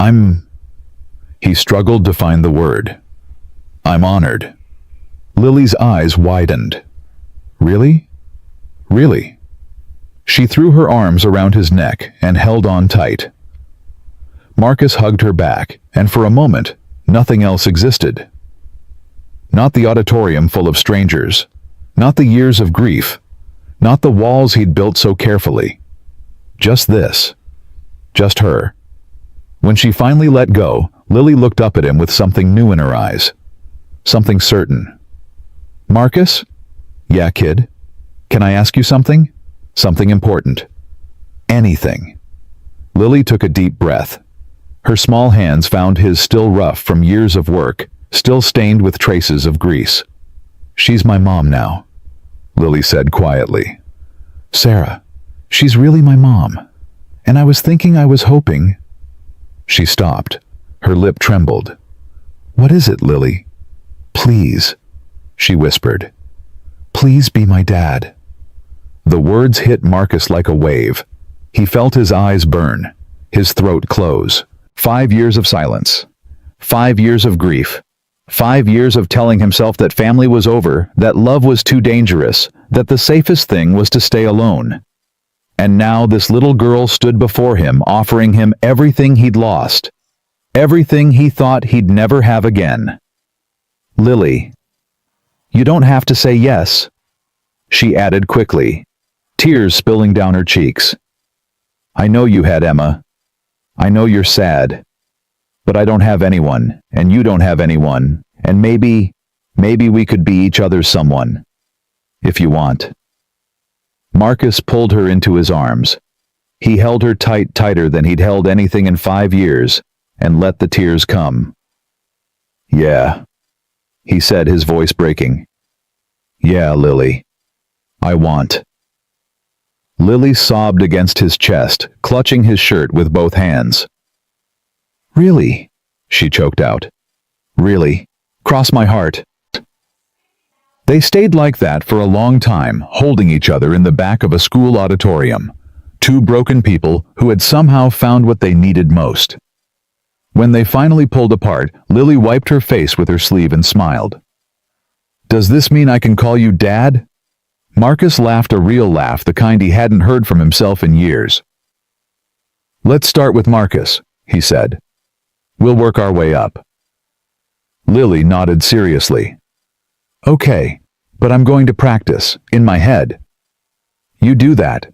I'm..." He struggled to find the word. "I'm honored." Lily's eyes widened. "Really? Really?" She threw her arms around his neck and held on tight. Marcus hugged her back, and for a moment, nothing else existed. Not the auditorium full of strangers, not the years of grief, not the walls he'd built so carefully. Just this. Just her. When she finally let go, Lily looked up at him with something new in her eyes. Something certain. "Marcus?" "Yeah, kid. Can I ask you something? Something important." "Anything." Lily took a deep breath. Her small hands found his, still rough from years of work, still stained with traces of grease. "She's my mom now," Lily said quietly. "Sarah, she's really my mom. And I was hoping..." She stopped. Her lip trembled. "What is it, Lily?" "Please," she whispered. "Please be my dad." The words hit Marcus like a wave. He felt his eyes burn, his throat close. 5 years of silence. 5 years of grief. 5 years of telling himself that family was over, that love was too dangerous, that the safest thing was to stay alone. And now this little girl stood before him, offering him everything he'd lost, everything he thought he'd never have again. "Lily, you don't have to say yes," she added quickly, tears spilling down her cheeks. "I know you had Emma. I know you're sad. But I don't have anyone, and you don't have anyone, and maybe we could be each other's someone. If you want." Marcus pulled her into his arms. He held her tighter than he'd held anything in 5 years, and let the tears come. "Yeah," he said, his voice breaking. "Yeah, Lily. I want." Lily sobbed against his chest, clutching his shirt with both hands. "Really?" she choked out. "Really? Cross my heart." They stayed like that for a long time, holding each other in the back of a school auditorium. Two broken people who had somehow found what they needed most. When they finally pulled apart, Lily wiped her face with her sleeve and smiled. "Does this mean I can call you Dad?" Marcus laughed, a real laugh, the kind he hadn't heard from himself in years. "Let's start with Marcus," he said. "We'll work our way up." Lily nodded seriously. "Okay, but I'm going to practice, in my head." "You do that."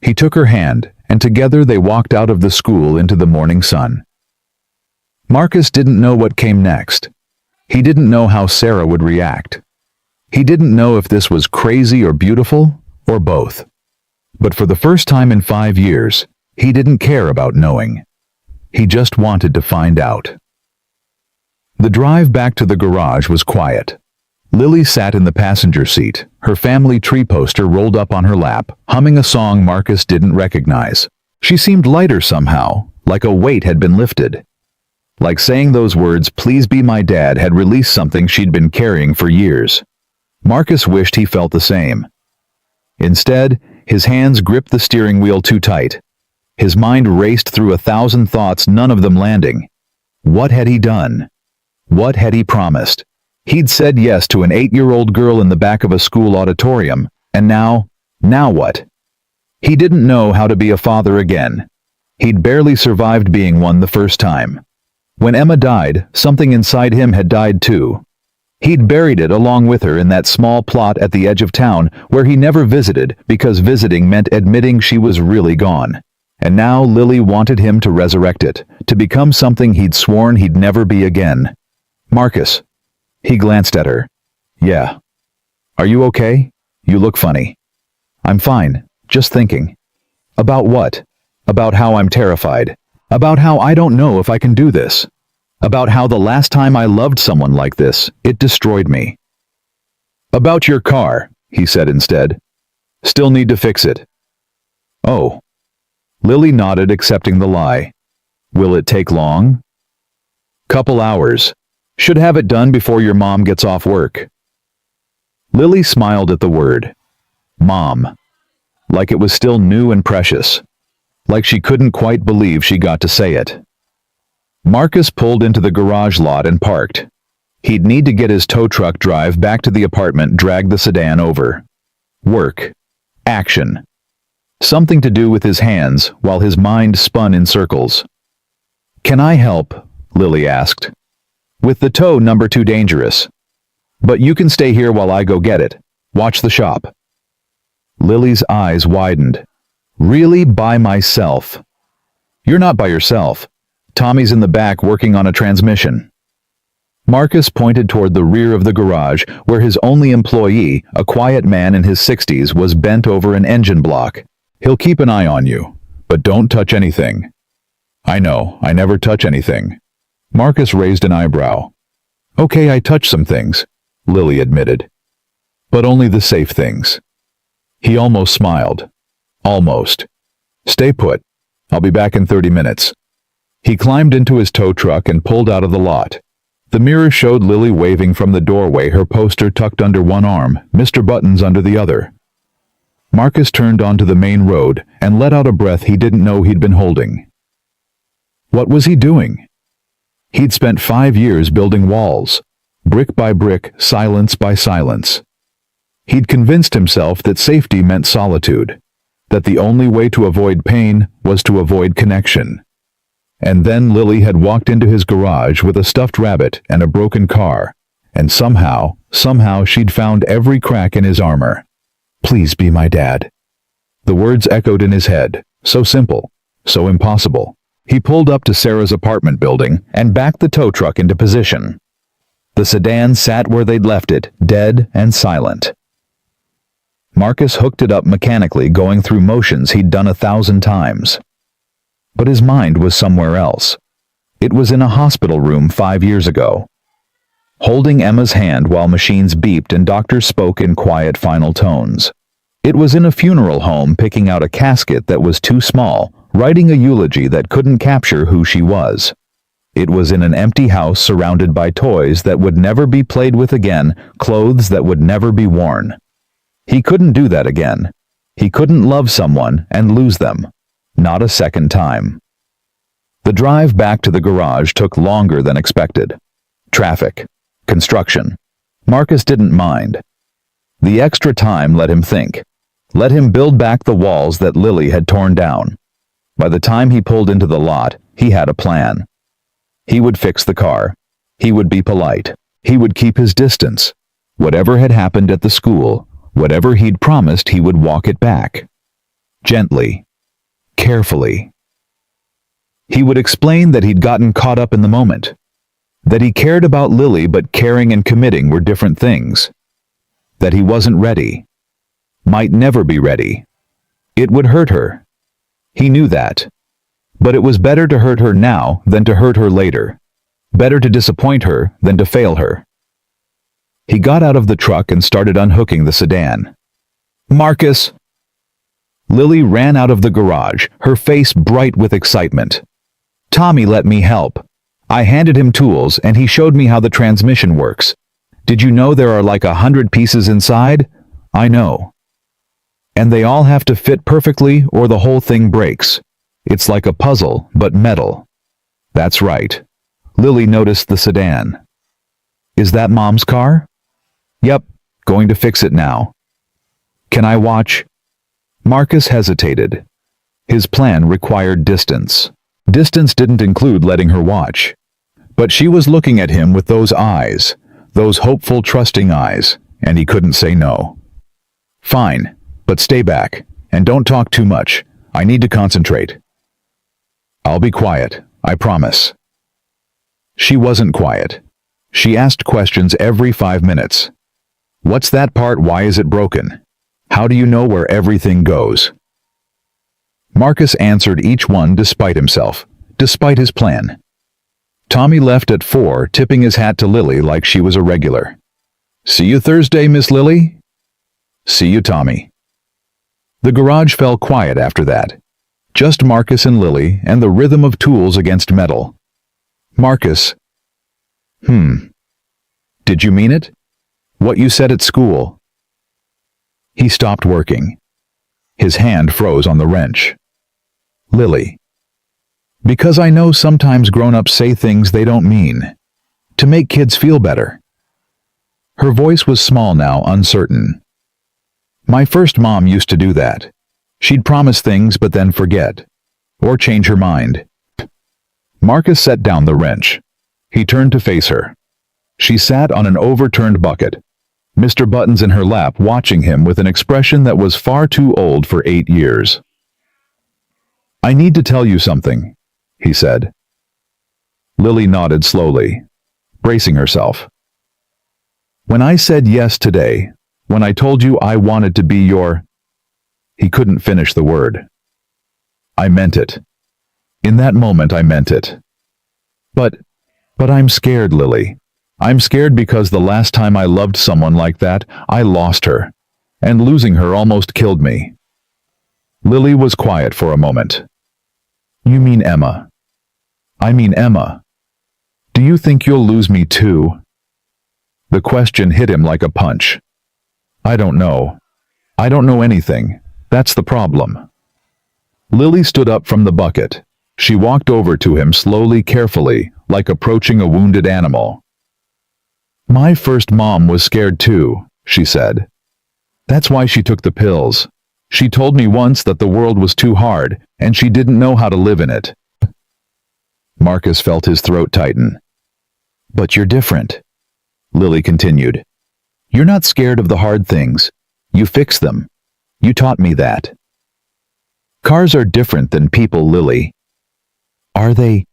He took her hand, and together they walked out of the school into the morning sun. Marcus didn't know what came next. He didn't know how Sarah would react. He didn't know if this was crazy or beautiful, or both. But for the first time in 5 years, he didn't care about knowing. He just wanted to find out. The drive back to the garage was quiet. Lily sat in the passenger seat, her family tree poster rolled up on her lap, humming a song Marcus didn't recognize. She seemed lighter somehow, like a weight had been lifted. Like saying those words, "Please be my dad," had released something she'd been carrying for years. Marcus wished he felt the same. Instead, his hands gripped the steering wheel too tight. His mind raced through 1,000 thoughts, none of them landing. What had he done? What had he promised? He'd said yes to an 8-year-old girl in the back of a school auditorium, and now what? He didn't know how to be a father again. He'd barely survived being one the first time. When Emma died, something inside him had died too. He'd buried it along with her in that small plot at the edge of town where he never visited because visiting meant admitting she was really gone. And now Lily wanted him to resurrect it, to become something he'd sworn he'd never be again. "Marcus." He glanced at her. "Yeah. Are you okay? You look funny." "I'm fine, just thinking." "About what?" "About how I'm terrified. About how I don't know if I can do this. About how the last time I loved someone like this, it destroyed me." "About your car," he said instead. "Still need to fix it." "Oh." Lily nodded, accepting the lie. "Will it take long?" "Couple hours. Should have it done before your mom gets off work." Lily smiled at the word. Mom. Like it was still new and precious. Like she couldn't quite believe she got to say it. Marcus pulled into the garage lot and parked. He'd need to get his tow truck drive back to the apartment, drag the sedan over. Work. Action. Something to do with his hands while his mind spun in circles. "Can I help?" Lily asked. "With the tow number too dangerous. But you can stay here while I go get it. Watch the shop." Lily's eyes widened. "Really, by myself?" "You're not by yourself. Tommy's in the back working on a transmission." Marcus pointed toward the rear of the garage where his only employee, a quiet man in his 60s, was bent over an engine block. "He'll keep an eye on you, but don't touch anything." "I know, I never touch anything." Marcus raised an eyebrow. "Okay, I touch some things," Lily admitted. "But only the safe things." He almost smiled. "Almost. Stay put. I'll be back in 30 minutes. He climbed into his tow truck and pulled out of the lot. The mirror showed Lily waving from the doorway, her poster tucked under one arm, Mr. Buttons under the other. Marcus turned onto the main road and let out a breath he didn't know he'd been holding. What was he doing? He'd spent 5 years building walls, brick by brick, silence by silence. He'd convinced himself that safety meant solitude, that the only way to avoid pain was to avoid connection. And then Lily had walked into his garage with a stuffed rabbit and a broken car, and somehow she'd found every crack in his armor. "Please be my dad." The words echoed in his head, so simple, so impossible. He pulled up to Sarah's apartment building and backed the tow truck into position. The sedan sat where they'd left it, dead and silent. Marcus hooked it up mechanically, going through motions he'd done 1,000 times. But his mind was somewhere else. It was in a hospital room 5 years ago, holding Emma's hand while machines beeped and doctors spoke in quiet final tones. It was in a funeral home, picking out a casket that was too small, writing a eulogy that couldn't capture who she was. It was in an empty house surrounded by toys that would never be played with again, clothes that would never be worn. He couldn't do that again. He couldn't love someone and lose them. Not a second time. The drive back to the garage took longer than expected. Traffic. Construction. Marcus didn't mind. The extra time let him think. Let him build back the walls that Lily had torn down. By the time he pulled into the lot, he had a plan. He would fix the car. He would be polite. He would keep his distance. Whatever had happened at the school, whatever he'd promised, he would walk it back. Gently. Carefully. He would explain that he'd gotten caught up in the moment. That he cared about Lily, but caring and committing were different things. That he wasn't ready. Might never be ready. It would hurt her. He knew that. But it was better to hurt her now than to hurt her later. Better to disappoint her than to fail her. He got out of the truck and started unhooking the sedan. "Marcus!" Lily ran out of the garage, her face bright with excitement. "Tommy let me help. I handed him tools and he showed me how the transmission works. Did you know there are like 100 pieces inside? I know. And they all have to fit perfectly or the whole thing breaks. It's like a puzzle, but metal." "That's right." Lily noticed the sedan. "Is that Mom's car?" "Yep, going to fix it now." "Can I watch?" Marcus hesitated. His plan required distance. Distance didn't include letting her watch. But she was looking at him with those eyes, those hopeful, trusting eyes, and he couldn't say no. "Fine, but stay back, and don't talk too much. I need to concentrate." "I'll be quiet, I promise." She wasn't quiet. She asked questions every 5 minutes. "What's that part? Why is it broken? How do you know where everything goes?" Marcus answered each one despite himself, despite his plan. Tommy left at 4, tipping his hat to Lily like she was a regular. "See you Thursday, Miss Lily." "See you, Tommy." The garage fell quiet after that. Just Marcus and Lily and the rhythm of tools against metal. Marcus. Did you mean it? What you said at school?" He stopped working. His hand froze on the wrench. "Lily. Because I know sometimes grown-ups say things they don't mean. To make kids feel better." Her voice was small now, uncertain. "My first mom used to do that. She'd promise things but then forget. Or change her mind." Marcus set down the wrench. He turned to face her. She sat on an overturned bucket, Mr. Buttons in her lap, watching him with an expression that was far too old for 8 years. "I need to tell you something," he said. Lily nodded slowly, bracing herself. "When I said yes today, when I told you I wanted to be your—" He couldn't finish the word. "I meant it. In that moment I meant it. But I'm scared, Lily. I'm scared because the last time I loved someone like that, I lost her. And losing her almost killed me." Lily was quiet for a moment. "You mean Emma?" "I mean Emma. Do you think you'll lose me too?" The question hit him like a punch. "I don't know. I don't know anything. That's the problem." Lily stood up from the bucket. She walked over to him slowly, carefully, like approaching a wounded animal. "My first mom was scared too," she said. "That's why she took the pills. She told me once that the world was too hard, and she didn't know how to live in it." Marcus felt his throat tighten. "But you're different," Lily continued. "You're not scared of the hard things. You fix them. You taught me that." "Cars are different than people, Lily." "Are they?"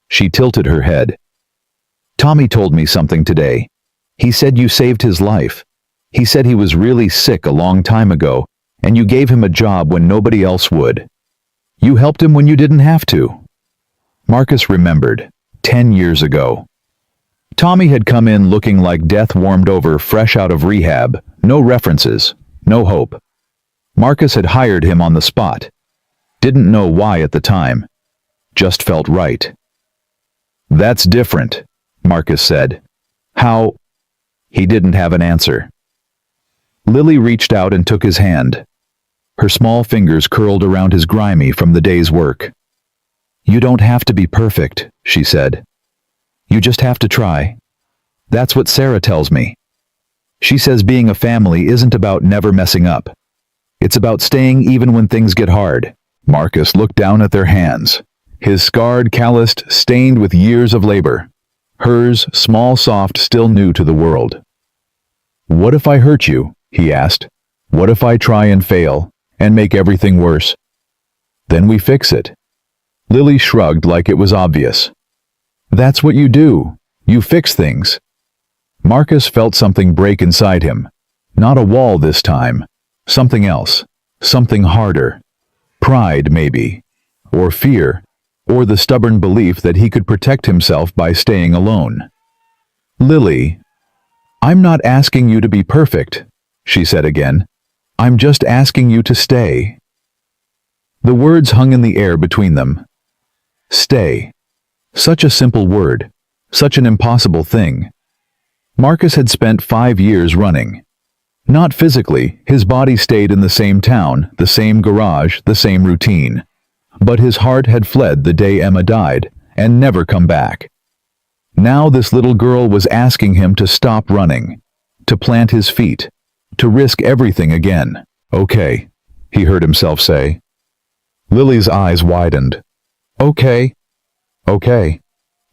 She tilted her head. "Tommy told me something today. He said you saved his life. He said he was really sick a long time ago, and you gave him a job when nobody else would. You helped him when you didn't have to." Marcus remembered, 10 years ago. Tommy had come in looking like death warmed over, fresh out of rehab, no references, no hope. Marcus had hired him on the spot. Didn't know why at the time. Just felt right. "That's different," Marcus said. "How?" He didn't have an answer. Lily reached out and took his hand. Her small fingers curled around his grimy from the day's work. "You don't have to be perfect," she said. "You just have to try. That's what Sarah tells me. She says being a family isn't about never messing up. It's about staying even when things get hard." Marcus looked down at their hands, his scarred, calloused, stained with years of labor. Hers, small, soft, still new to the world. "What if I hurt you?" he asked. "What if I try and fail, and make everything worse? Then we fix it." Lily shrugged like it was obvious. "That's what you do. You fix things." Marcus felt something break inside him. Not a wall this time. Something else. Something harder. Pride, maybe. Or fear. Or the stubborn belief that he could protect himself by staying alone. "Lily, I'm not asking you to be perfect," she said again. "I'm just asking you to stay." The words hung in the air between them. Stay. Such a simple word. Such an impossible thing. Marcus had spent 5 years running. Not physically, his body stayed in the same town, the same garage, the same routine. But his heart had fled the day Emma died, and never come back. Now this little girl was asking him to stop running, to plant his feet, to risk everything again. "Okay," he heard himself say. Lily's eyes widened. "Okay. Okay.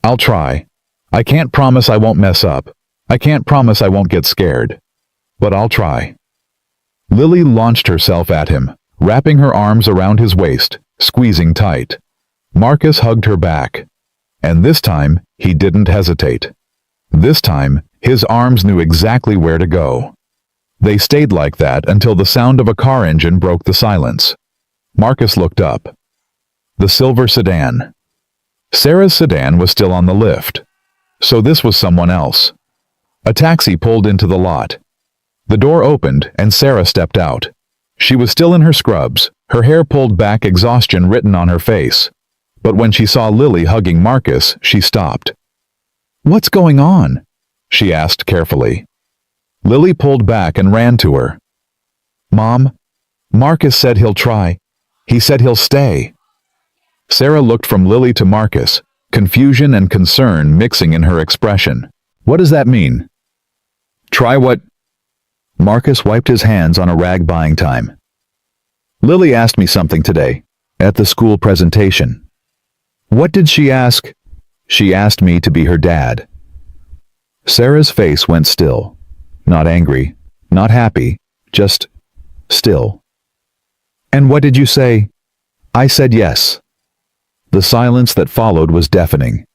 I'll try. I can't promise I won't mess up. I can't promise I won't get scared. But I'll try." Lily launched herself at him, wrapping her arms around his waist, squeezing tight. Marcus hugged her back. And this time, he didn't hesitate. This time, his arms knew exactly where to go. They stayed like that until the sound of a car engine broke the silence. Marcus looked up. The silver sedan. Sarah's sedan was still on the lift. So this was someone else. A taxi pulled into the lot. The door opened and Sarah stepped out. She was still in her scrubs, her hair pulled back, exhaustion written on her face. But when she saw Lily hugging Marcus, she stopped. "What's going on?" she asked carefully. Lily pulled back and ran to her. "Mom, Marcus said he'll try. He said he'll stay." Sarah looked from Lily to Marcus, confusion and concern mixing in her expression. "What does that mean?" "Try what?" Marcus wiped his hands on a rag buying time. "Lily asked me something today, at the school presentation." "What did she ask?" "She asked me to be her dad." Sarah's face went still. Not angry, not happy, just still. "And what did you say?" "I said yes." The silence that followed was deafening.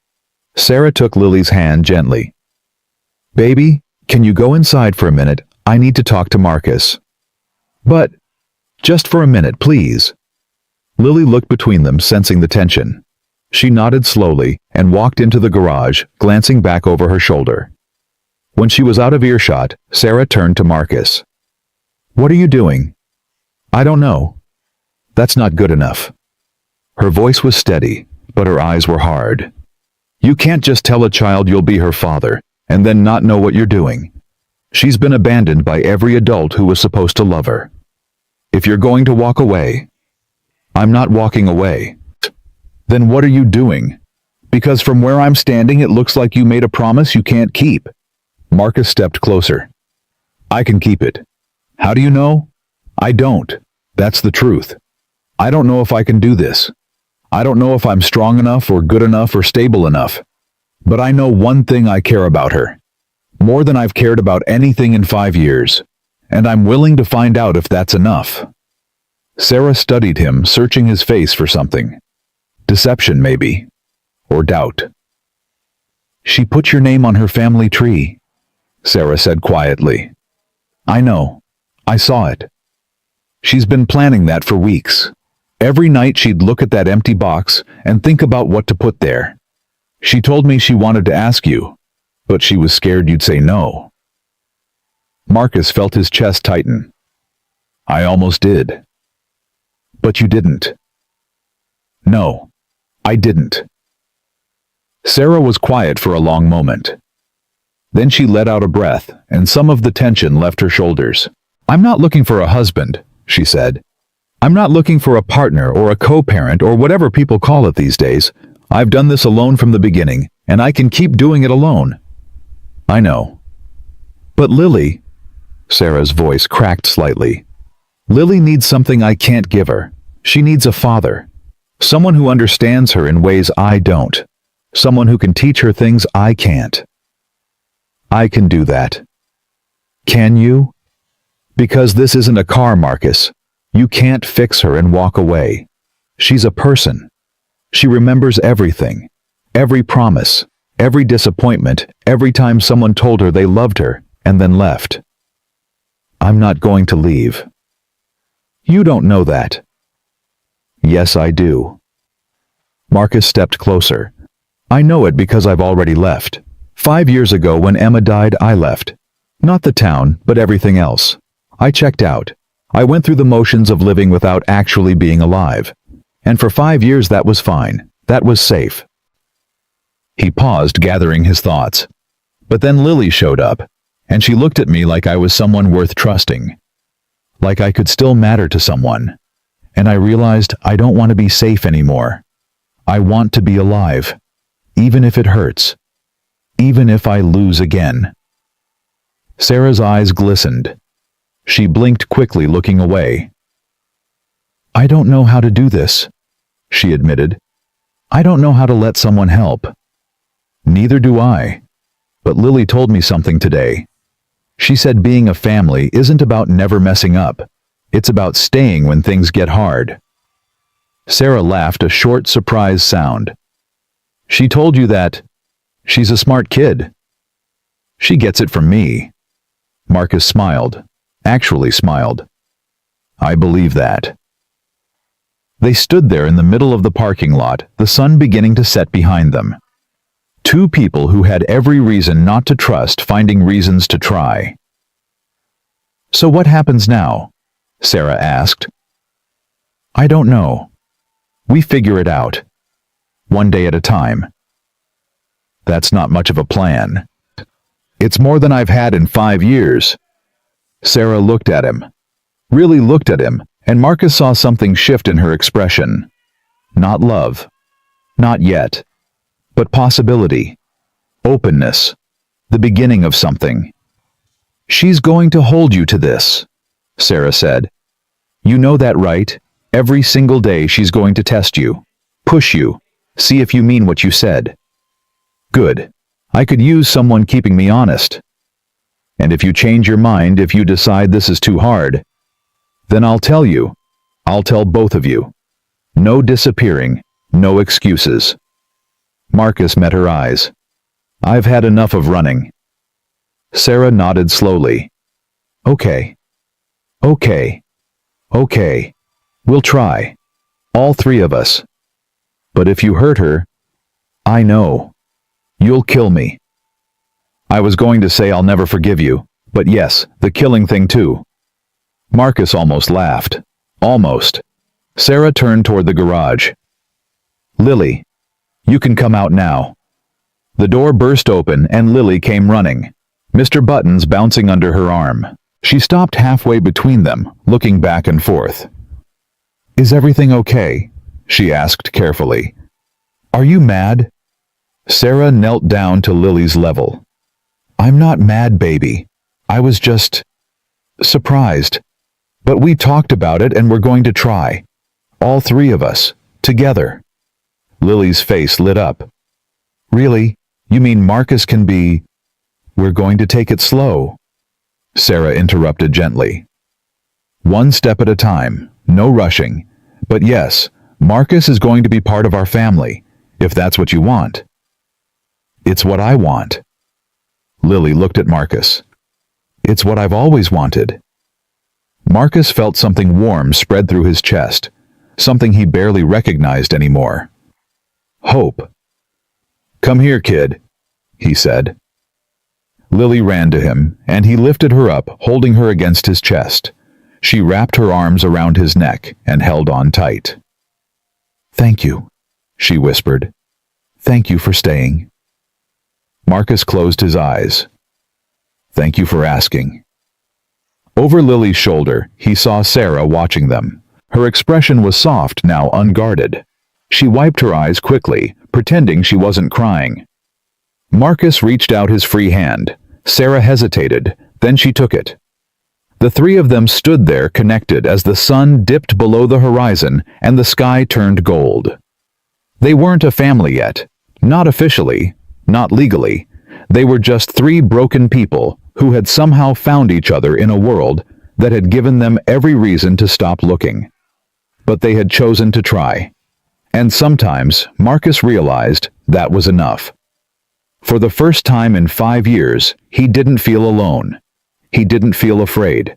Sarah took Lily's hand gently. "Baby, can you go inside for a minute? I need to talk to Marcus." "But, just for a minute, please." Lily looked between them, sensing the tension. She nodded slowly and walked into the garage, glancing back over her shoulder. When she was out of earshot, Sarah turned to Marcus. "What are you doing?" "I don't know." "That's not good enough." Her voice was steady, but her eyes were hard. "You can't just tell a child you'll be her father, and then not know what you're doing. She's been abandoned by every adult who was supposed to love her. If you're going to walk away..." "I'm not walking away." Then what are you doing? Because from where I'm standing it looks like you made a promise you can't keep. Marcus stepped closer. I can keep it. How do you know? I don't. That's the truth. I don't know if I can do this. I don't know if I'm strong enough or good enough or stable enough. But I know one thing: I care about her. More than I've cared about anything in 5 years. And I'm willing to find out if that's enough. Sarah studied him, searching his face for something. Deception, maybe. Or doubt. She put your name on her family tree, Sarah said quietly. I know. I saw it. She's been planning that for weeks. Every night she'd look at that empty box and think about what to put there. She told me she wanted to ask you, but she was scared you'd say no. Marcus felt his chest tighten. I almost did. But you didn't. No, I didn't. Sarah was quiet for a long moment. Then she let out a breath, and some of the tension left her shoulders. I'm not looking for a husband, she said. I'm not looking for a partner or a co-parent or whatever people call it these days. I've done this alone from the beginning, and I can keep doing it alone. I know. But Lily, Sarah's voice cracked slightly. Lily needs something I can't give her. She needs a father. Someone who understands her in ways I don't. Someone who can teach her things I can't. I can do that. Can you? Because this isn't a car, Marcus. You can't fix her and walk away. She's a person. She remembers everything. Every promise. Every disappointment. Every time someone told her they loved her and then left. I'm not going to leave. You don't know that. Yes, I do. Marcus stepped closer. I know it because I've already left. 5 years ago when Emma died, I left. Not the town, but everything else. I checked out. I went through the motions of living without actually being alive. And for 5 years that was fine. That was safe. He paused, gathering his thoughts. But then Lily showed up, and she looked at me like I was someone worth trusting. Like I could still matter to someone. And I realized I don't want to be safe anymore. I want to be alive. Even if it hurts. Even if I lose again. Sarah's eyes glistened. She blinked quickly, looking away. I don't know how to do this, she admitted. I don't know how to let someone help. Neither do I. But Lily told me something today. She said being a family isn't about never messing up. It's about staying when things get hard. Sarah laughed, a short, surprised sound. She told you that? She's a smart kid. She gets it from me. Marcus smiled. Actually smiled. I believe that. They stood there in the middle of the parking lot, the sun beginning to set behind them. Two people who had every reason not to trust finding reasons to try. So what happens now? Sarah asked. I don't know. We figure it out. One day at a time. That's not much of a plan. It's more than I've had in 5 years. Sarah looked at him. Really looked at him, and Marcus saw something shift in her expression. Not love. Not yet. But possibility. Openness. The beginning of something. She's going to hold you to this, Sarah said. You know that, right? Every single day she's going to test you. Push you. See if you mean what you said. Good. I could use someone keeping me honest. And if you change your mind, if you decide this is too hard, then I'll tell you. I'll tell both of you. No disappearing, no excuses. Marcus met her eyes. I've had enough of running. Sarah nodded slowly. Okay. Okay. Okay. We'll try. All three of us. But if you hurt her, I know. You'll kill me. I was going to say I'll never forgive you, but yes, the killing thing too. Marcus almost laughed. Almost. Sarah turned toward the garage. Lily, you can come out now. The door burst open and Lily came running, Mr. Buttons bouncing under her arm. She stopped halfway between them, looking back and forth. Is everything okay? She asked carefully. Are you mad? Sarah knelt down to Lily's level. I'm not mad, baby. I was just surprised. But we talked about it and we're going to try. All three of us, together. Lily's face lit up. Really? You mean Marcus can be... We're going to take it slow. Sarah interrupted gently. One step at a time, no rushing. But yes, Marcus is going to be part of our family, if that's what you want. It's what I want. Lily looked at Marcus. It's what I've always wanted. Marcus felt something warm spread through his chest, something he barely recognized anymore. Hope. Come here, kid, he said. Lily ran to him, and he lifted her up, holding her against his chest. She wrapped her arms around his neck and held on tight. Thank you, she whispered. Thank you for staying. Marcus closed his eyes. Thank you for asking. Over Lily's shoulder, he saw Sarah watching them. Her expression was soft, now unguarded. She wiped her eyes quickly, pretending she wasn't crying. Marcus reached out his free hand. Sarah hesitated, then she took it. The three of them stood there connected as the sun dipped below the horizon and the sky turned gold. They weren't a family yet, not officially, not legally. They were just three broken people who had somehow found each other in a world that had given them every reason to stop looking. But they had chosen to try. And sometimes Marcus realized that was enough. For the first time in 5 years, he didn't feel alone. He didn't feel afraid.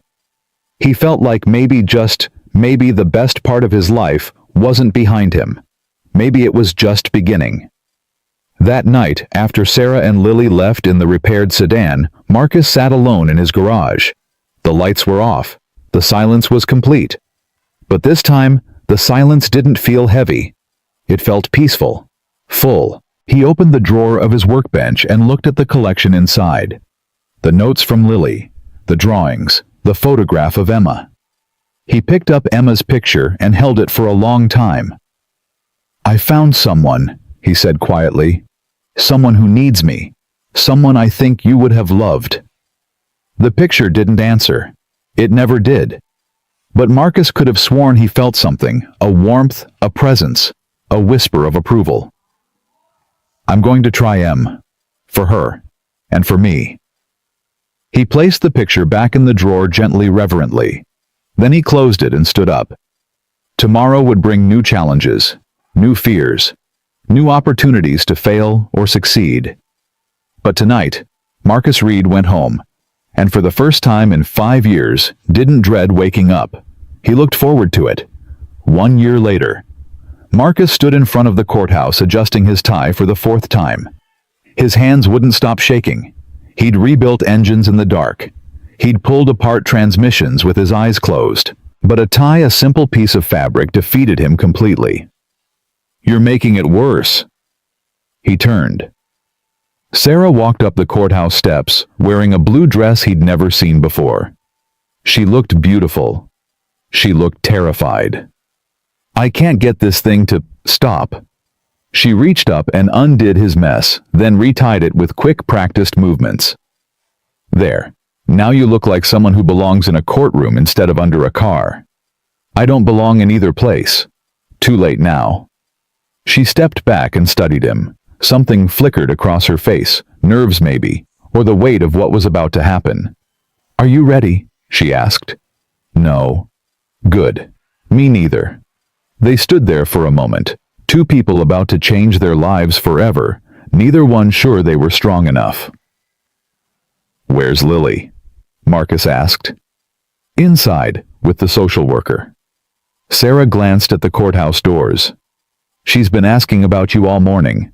He felt like maybe the best part of his life wasn't behind him. Maybe it was just beginning. That night, after Sarah and Lily left in the repaired sedan, Marcus sat alone in his garage. The lights were off. The silence was complete. But this time, the silence didn't feel heavy. It felt peaceful, full. He opened the drawer of his workbench and looked at the collection inside. The notes from Lily, the drawings, the photograph of Emma. He picked up Emma's picture and held it for a long time. I found someone, he said quietly. Someone who needs me. Someone I think you would have loved. The picture didn't answer. It never did. But Marcus could have sworn he felt something, a warmth, a presence, a whisper of approval. I'm going to try Em. For her. And for me. He placed the picture back in the drawer gently, reverently. Then he closed it and stood up. Tomorrow would bring new challenges, new fears, new opportunities to fail or succeed. But tonight, Marcus Reed went home, and for the first time in 5 years, didn't dread waking up. He looked forward to it. 1 year later, Marcus stood in front of the courthouse adjusting his tie for the 4th time. His hands wouldn't stop shaking. He'd rebuilt engines in the dark. He'd pulled apart transmissions with his eyes closed. But a simple piece of fabric, defeated him completely. You're making it worse. He turned. Sarah walked up the courthouse steps, wearing a blue dress he'd never seen before. She looked beautiful. She looked terrified. I can't get this thing to stop. She reached up and undid his mess, then retied it with quick, practiced movements. There. Now you look like someone who belongs in a courtroom instead of under a car. I don't belong in either place. Too late now. She stepped back and studied him. Something flickered across her face, nerves maybe, or the weight of what was about to happen. Are you ready? She asked. No. Good. Me neither. They stood there for a moment, two people about to change their lives forever, neither one sure they were strong enough. Where's Lily? Marcus asked. Inside, with the social worker. Sarah glanced at the courthouse doors. She's been asking about you all morning.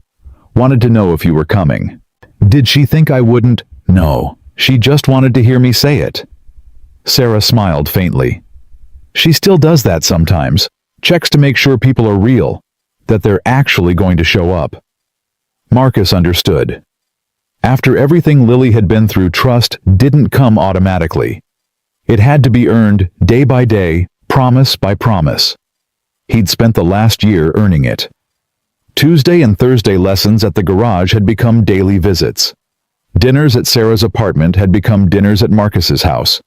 Wanted to know if you were coming. Did she think I wouldn't? No, she just wanted to hear me say it. Sarah smiled faintly. She still does that sometimes. Checks to make sure people are real, that they're actually going to show up. Marcus understood. After everything Lily had been through, trust didn't come automatically. It had to be earned day by day, promise by promise. He'd spent the last year earning it. Tuesday and Thursday lessons at the garage had become daily visits. Dinners at Sarah's apartment had become dinners at Marcus's house.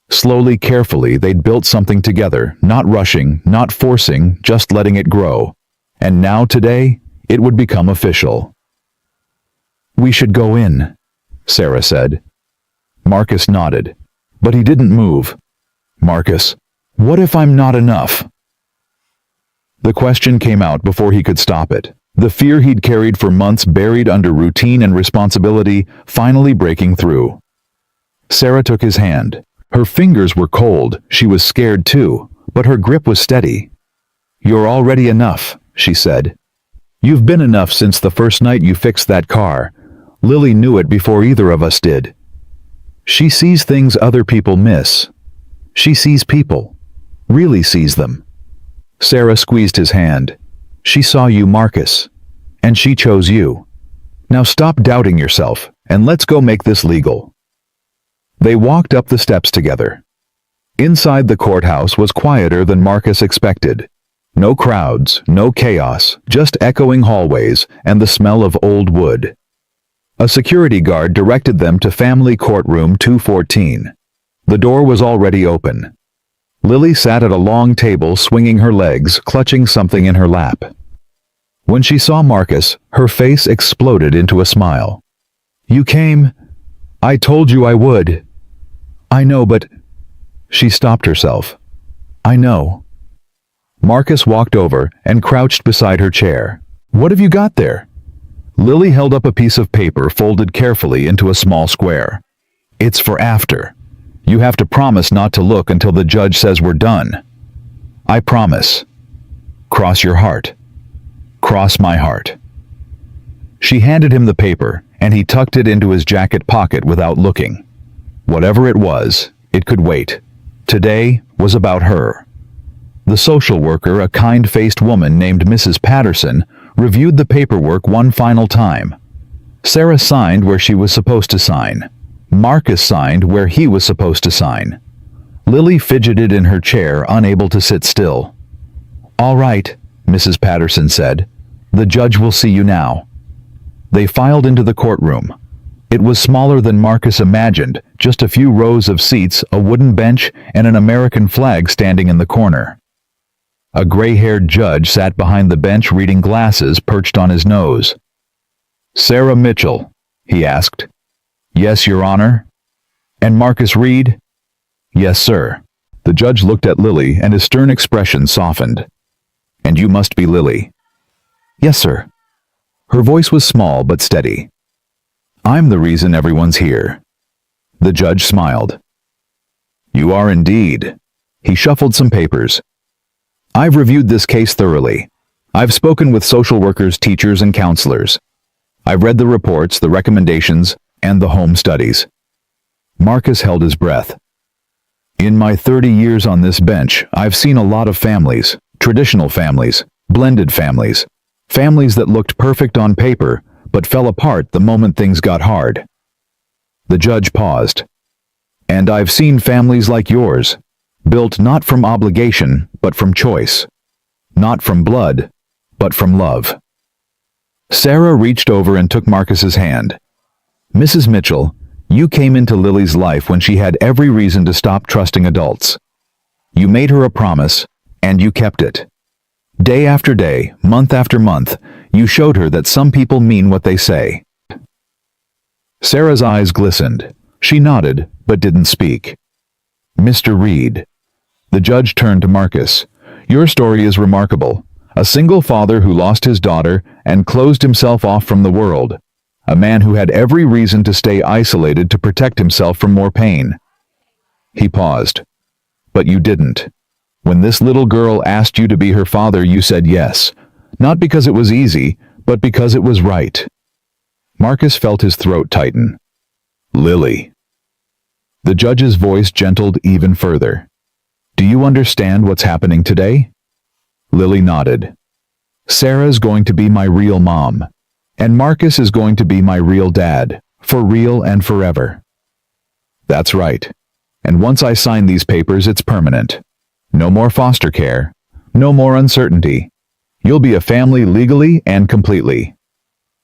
Slowly, carefully, they'd built something together, not rushing, not forcing, just letting it grow. And now today, it would become official. "We should go in," Sarah said. Marcus nodded, but he didn't move. "Marcus, what if I'm not enough?" The question came out before he could stop it. The fear he'd carried for months, buried under routine and responsibility, finally breaking through. Sarah took his hand. Her fingers were cold, she was scared too, but her grip was steady. "You're already enough," she said. "You've been enough since the first night you fixed that car. Lily knew it before either of us did. She sees things other people miss. She sees people. Really sees them." Sarah squeezed his hand. "She saw you, Marcus. And she chose you. Now stop doubting yourself, and let's go make this legal." They walked up the steps together. Inside the courthouse was quieter than Marcus expected. No crowds, no chaos, just echoing hallways and the smell of old wood. A security guard directed them to Family Courtroom 214. The door was already open. Lily sat at a long table swinging her legs, clutching something in her lap. When she saw Marcus, her face exploded into a smile. "You came. I told you I would." "I know, but—" She stopped herself. "I know." Marcus walked over and crouched beside her chair. "What have you got there?" Lily held up a piece of paper folded carefully into a small square. "It's for after. You have to promise not to look until the judge says we're done." "I promise." "Cross your heart." "Cross my heart." She handed him the paper, and he tucked it into his jacket pocket without looking. Whatever it was, it could wait. Today was about her. The social worker, a kind-faced woman named Mrs. Patterson, reviewed the paperwork one final time. Sarah signed where she was supposed to sign. Marcus signed where he was supposed to sign. Lily fidgeted in her chair, unable to sit still. "All right," Mrs. Patterson said. "The judge will see you now." They filed into the courtroom. It was smaller than Marcus imagined, just a few rows of seats, a wooden bench, and an American flag standing in the corner. A gray-haired judge sat behind the bench reading glasses perched on his nose. "Sarah Mitchell," he asked. "Yes, Your Honor." "And Marcus Reed?" "Yes, sir." The judge looked at Lily and his stern expression softened. "And you must be Lily." "Yes, sir." Her voice was small but steady. "I'm the reason everyone's here." The judge smiled. "You are indeed." He shuffled some papers. "I've reviewed this case thoroughly. I've spoken with social workers, teachers, and counselors. I've read the reports, the recommendations, and the home studies." Marcus held his breath. "In my 30 years on this bench, I've seen a lot of families, traditional families, blended families, families that looked perfect on paper, but fell apart the moment things got hard." The judge paused. "And I've seen families like yours, built not from obligation, but from choice. Not from blood, but from love." Sarah reached over and took Marcus's hand. "Mrs. Mitchell, you came into Lily's life when she had every reason to stop trusting adults. You made her a promise, and you kept it. Day after day, month after month, you showed her that some people mean what they say." Sarah's eyes glistened. She nodded, but didn't speak. "Mr. Reed." The judge turned to Marcus. "Your story is remarkable. A single father who lost his daughter and closed himself off from the world. A man who had every reason to stay isolated to protect himself from more pain." He paused. "But you didn't. When this little girl asked you to be her father, you said yes. Not because it was easy, but because it was right." Marcus felt his throat tighten. "Lily." The judge's voice gentled even further. "Do you understand what's happening today?" Lily nodded. "Sarah's going to be my real mom. And Marcus is going to be my real dad, for real and forever." "That's right. And once I sign these papers, it's permanent. No more foster care. No more uncertainty. You'll be a family legally and completely."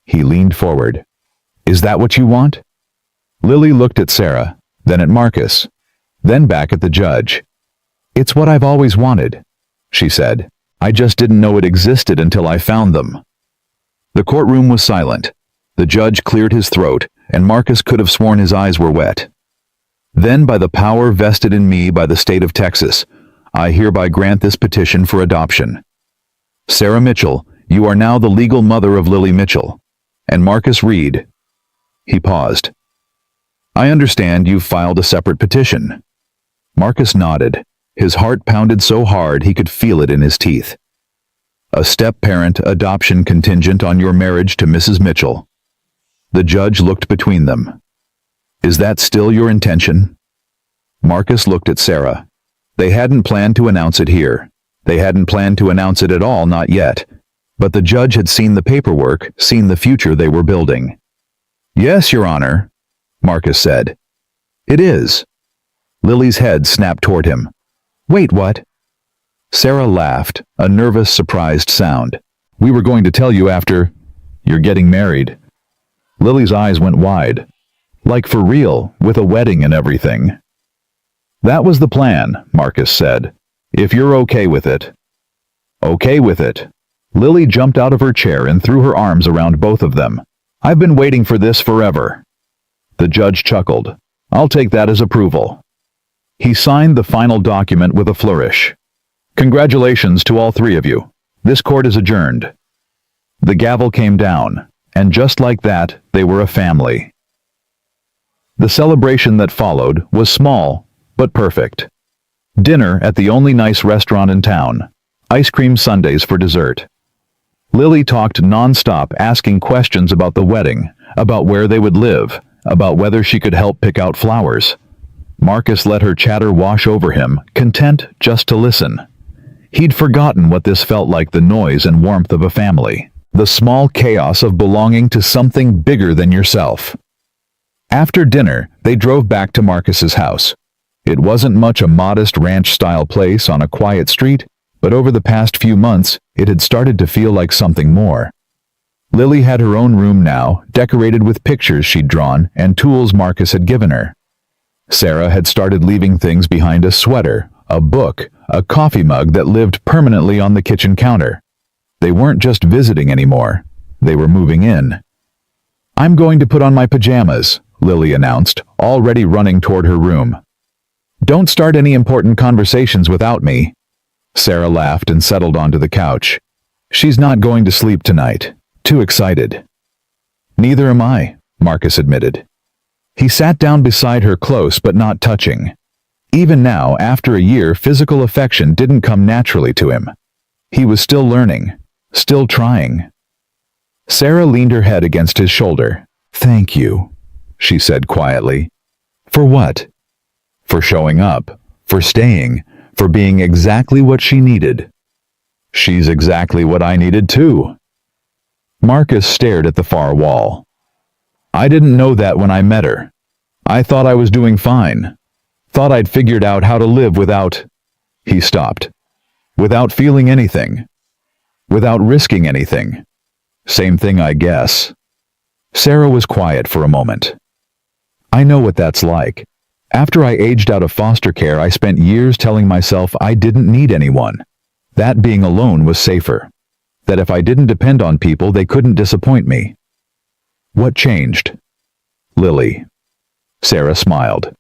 He leaned forward. "Is that what you want?" Lily looked at Sarah, then at Marcus, then back at the judge. "It's what I've always wanted," she said. "I just didn't know it existed until I found them." The courtroom was silent. The judge cleared his throat, and Marcus could have sworn his eyes were wet. "Then, by the power vested in me by the state of Texas, I hereby grant this petition for adoption. Sarah Mitchell, you are now the legal mother of Lily Mitchell. And Marcus Reed." He paused. "I understand you've filed a separate petition." Marcus nodded. His heart pounded so hard he could feel it in his teeth. "A step-parent adoption contingent on your marriage to Mrs. Mitchell." The judge looked between them. "Is that still your intention?" Marcus looked at Sarah. They hadn't planned to announce it here. They hadn't planned to announce it at all, not yet. But the judge had seen the paperwork, seen the future they were building. "Yes, Your Honor," Marcus said. "It is." Lily's head snapped toward him. "Wait, what?" Sarah laughed, a nervous, surprised sound. "We were going to tell you after you're getting married." Lily's eyes went wide. "Like for real, with a wedding and everything?" "That was the plan," Marcus said. "If you're okay with it." "Okay with it." Lily jumped out of her chair and threw her arms around both of them. "I've been waiting for this forever." The judge chuckled. "I'll take that as approval." He signed the final document with a flourish. "Congratulations to all three of you. This court is adjourned." The gavel came down, and just like that, they were a family. The celebration that followed was small, but perfect. Dinner at the only nice restaurant in town. Ice cream sundaes for dessert. Lily talked non-stop, asking questions about the wedding, about where they would live, about whether she could help pick out flowers. Marcus let her chatter wash over him, content just to listen. He'd forgotten what this felt like, the noise and warmth of a family, the small chaos of belonging to something bigger than yourself. After dinner, they drove back to Marcus's house. It wasn't much, a modest ranch-style place on a quiet street, but over the past few months, it had started to feel like something more. Lily had her own room now, decorated with pictures she'd drawn and tools Marcus had given her. Sarah had started leaving things behind: a sweater, a book, a coffee mug that lived permanently on the kitchen counter. They weren't just visiting anymore. They were moving in. "I'm going to put on my pajamas," Lily announced, already running toward her room. "Don't start any important conversations without me." Sarah laughed and settled onto the couch. "She's not going to sleep tonight. Too excited." "Neither am I," Marcus admitted. He sat down beside her, close but not touching. Even now, after a year, physical affection didn't come naturally to him. He was still learning, still trying. Sarah leaned her head against his shoulder. "Thank you," she said quietly. "For what?" "For showing up, for staying, for being exactly what she needed." "She's exactly what I needed too." Marcus stared at the far wall. "I didn't know that when I met her. I thought I was doing fine. Thought I'd figured out how to live without..." He stopped. "Without feeling anything. Without risking anything. Same thing, I guess." Sarah was quiet for a moment. "I know what that's like. After I aged out of foster care, I spent years telling myself I didn't need anyone. That being alone was safer. That if I didn't depend on people, they couldn't disappoint me." "What changed?" "Lily." Sarah smiled.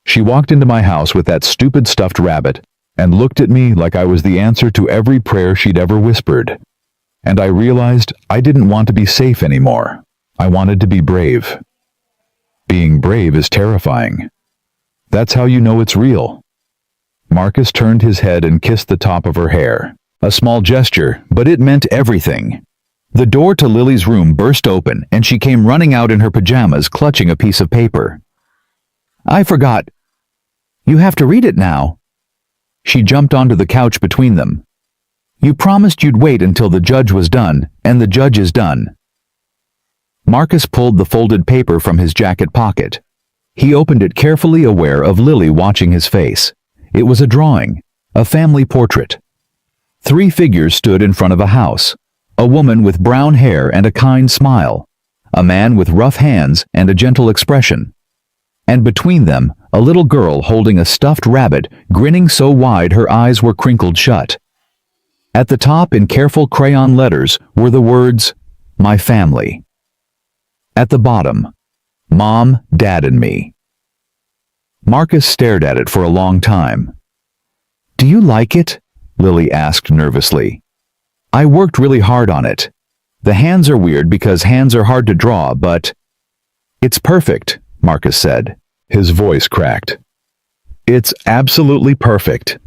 "She walked into my house with that stupid stuffed rabbit and looked at me like I was the answer to every prayer she'd ever whispered. And I realized I didn't want to be safe anymore. I wanted to be brave. Being brave is terrifying. That's how you know it's real." Marcus turned his head and kissed the top of her hair. A small gesture, but it meant everything. The door to Lily's room burst open, and she came running out in her pajamas, clutching a piece of paper. "I forgot. You have to read it now." She jumped onto the couch between them. "You promised you'd wait until the judge was done, and the judge is done." Marcus pulled the folded paper from his jacket pocket. He opened it carefully, aware of Lily watching his face. It was a drawing, a family portrait. Three figures stood in front of a house. A woman with brown hair and a kind smile. A man with rough hands and a gentle expression. And between them, a little girl holding a stuffed rabbit, grinning so wide her eyes were crinkled shut. At the top, in careful crayon letters, were the words, "My family." At the bottom, "Mom, Dad, and me." Marcus stared at it for a long time. "Do you like it?" Lily asked nervously. "I worked really hard on it. The hands are weird because hands are hard to draw, but—" "It's perfect," Marcus said. His voice cracked. "It's absolutely perfect."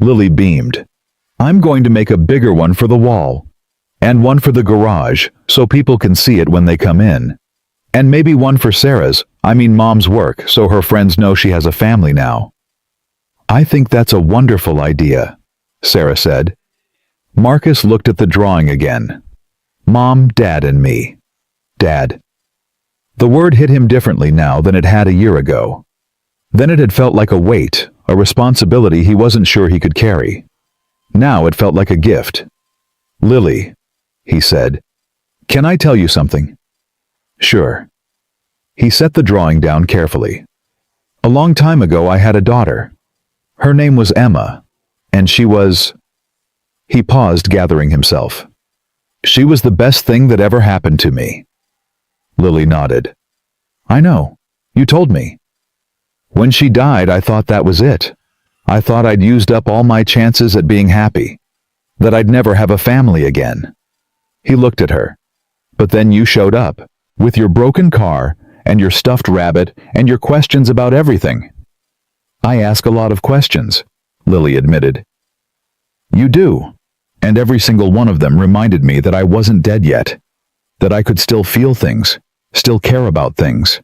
Lily beamed. "I'm going to make a bigger one for the wall. And one for the garage, so people can see it when they come in. And maybe one for Mom's work, so her friends know she has a family now." "I think that's a wonderful idea," Sarah said. Marcus looked at the drawing again. "Mom, Dad, and me. Dad." The word hit him differently now than it had a year ago. Then it had felt like a weight, a responsibility he wasn't sure he could carry. Now it felt like a gift. "Lily," he said, "can I tell you something?" "Sure." He set the drawing down carefully. "A long time ago I had a daughter. Her name was Emma, and she was—" He paused, gathering himself. "She was the best thing that ever happened to me." Lily nodded. "I know. You told me. When she died, I thought that was it. I thought I'd used up all my chances at being happy, that I'd never have a family again." He looked at her. "But then you showed up, with your broken car, and your stuffed rabbit, and your questions about everything." "I ask a lot of questions," Lily admitted. "You do, and every single one of them reminded me that I wasn't dead yet, that I could still feel things, still care about things."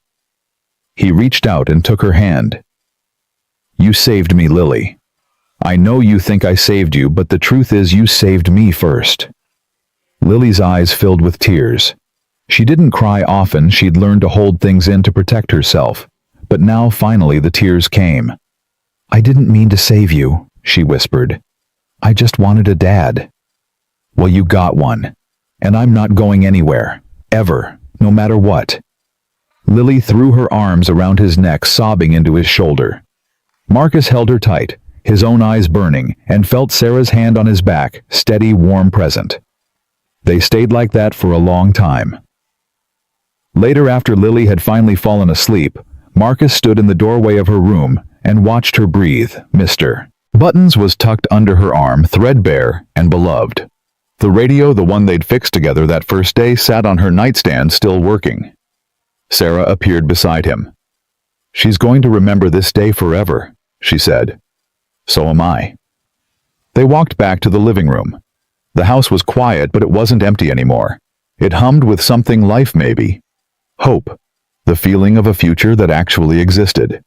He reached out and took her hand. "You saved me, Lily. I know you think I saved you, but the truth is you saved me first." Lily's eyes filled with tears. She didn't cry often, she'd learned to hold things in to protect herself, but now finally the tears came. "I didn't mean to save you," she whispered. "I just wanted a dad." "Well, you got one, and I'm not going anywhere, ever, no matter what." Lily threw her arms around his neck, sobbing into his shoulder. Marcus held her tight, his own eyes burning, and felt Sarah's hand on his back, steady, warm, present. They stayed like that for a long time. Later, after Lily had finally fallen asleep, Marcus stood in the doorway of her room and watched her breathe. Mr. Buttons was tucked under her arm, threadbare and beloved. The radio, the one they'd fixed together that first day, sat on her nightstand, still working. Sarah appeared beside him. "She's going to remember this day forever," she said. "So am I." They walked back to the living room. The house was quiet, but it wasn't empty anymore. It hummed with something, life maybe. Hope. The feeling of a future that actually existed.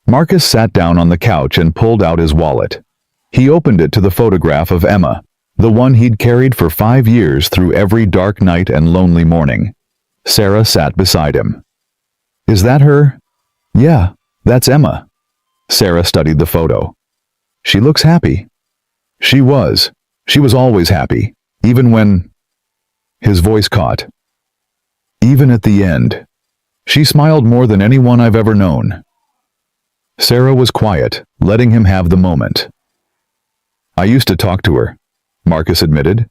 Marcus sat down on the couch and pulled out his wallet. He opened it to the photograph of Emma, the one he'd carried for 5 years through every dark night and lonely morning. Sarah sat beside him. "Is that her?" "Yeah, that's Emma." Sarah studied the photo. "She looks happy." She was. She was always happy, even when— His voice caught. "Even at the end. She smiled more than anyone I've ever known." Sarah was quiet, letting him have the moment. "I used to talk to her," Marcus admitted.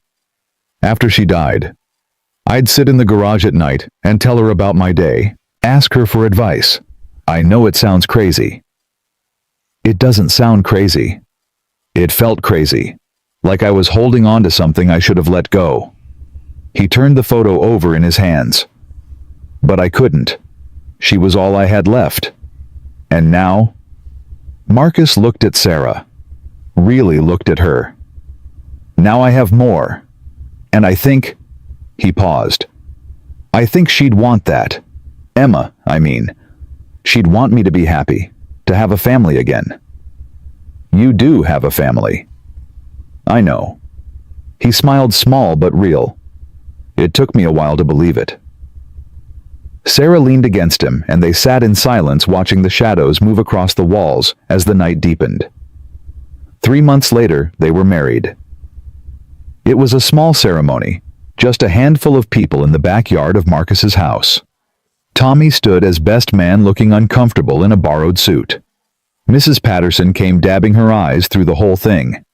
"After she died. I'd sit in the garage at night and tell her about my day, ask her for advice. I know it sounds crazy." "It doesn't sound crazy." It felt crazy, like I was holding on to something I should have let go. He turned the photo over in his hands. "But I couldn't. She was all I had left. And now—" Marcus looked at Sarah. Really looked at her. "Now I have more. And I think—" He paused. "I think she'd want that. Emma, I mean. She'd want me to be happy, to have a family again." "You do have a family." "I know." He smiled, small but real. It took me a while to believe it. Sarah leaned against him, and they sat in silence, watching the shadows move across the walls as the night deepened. 3 months later, they were married. It was a small ceremony, just a handful of people in the backyard of Marcus's house. Tommy stood as best man, looking uncomfortable in a borrowed suit. Mrs. Patterson came, dabbing her eyes through the whole thing.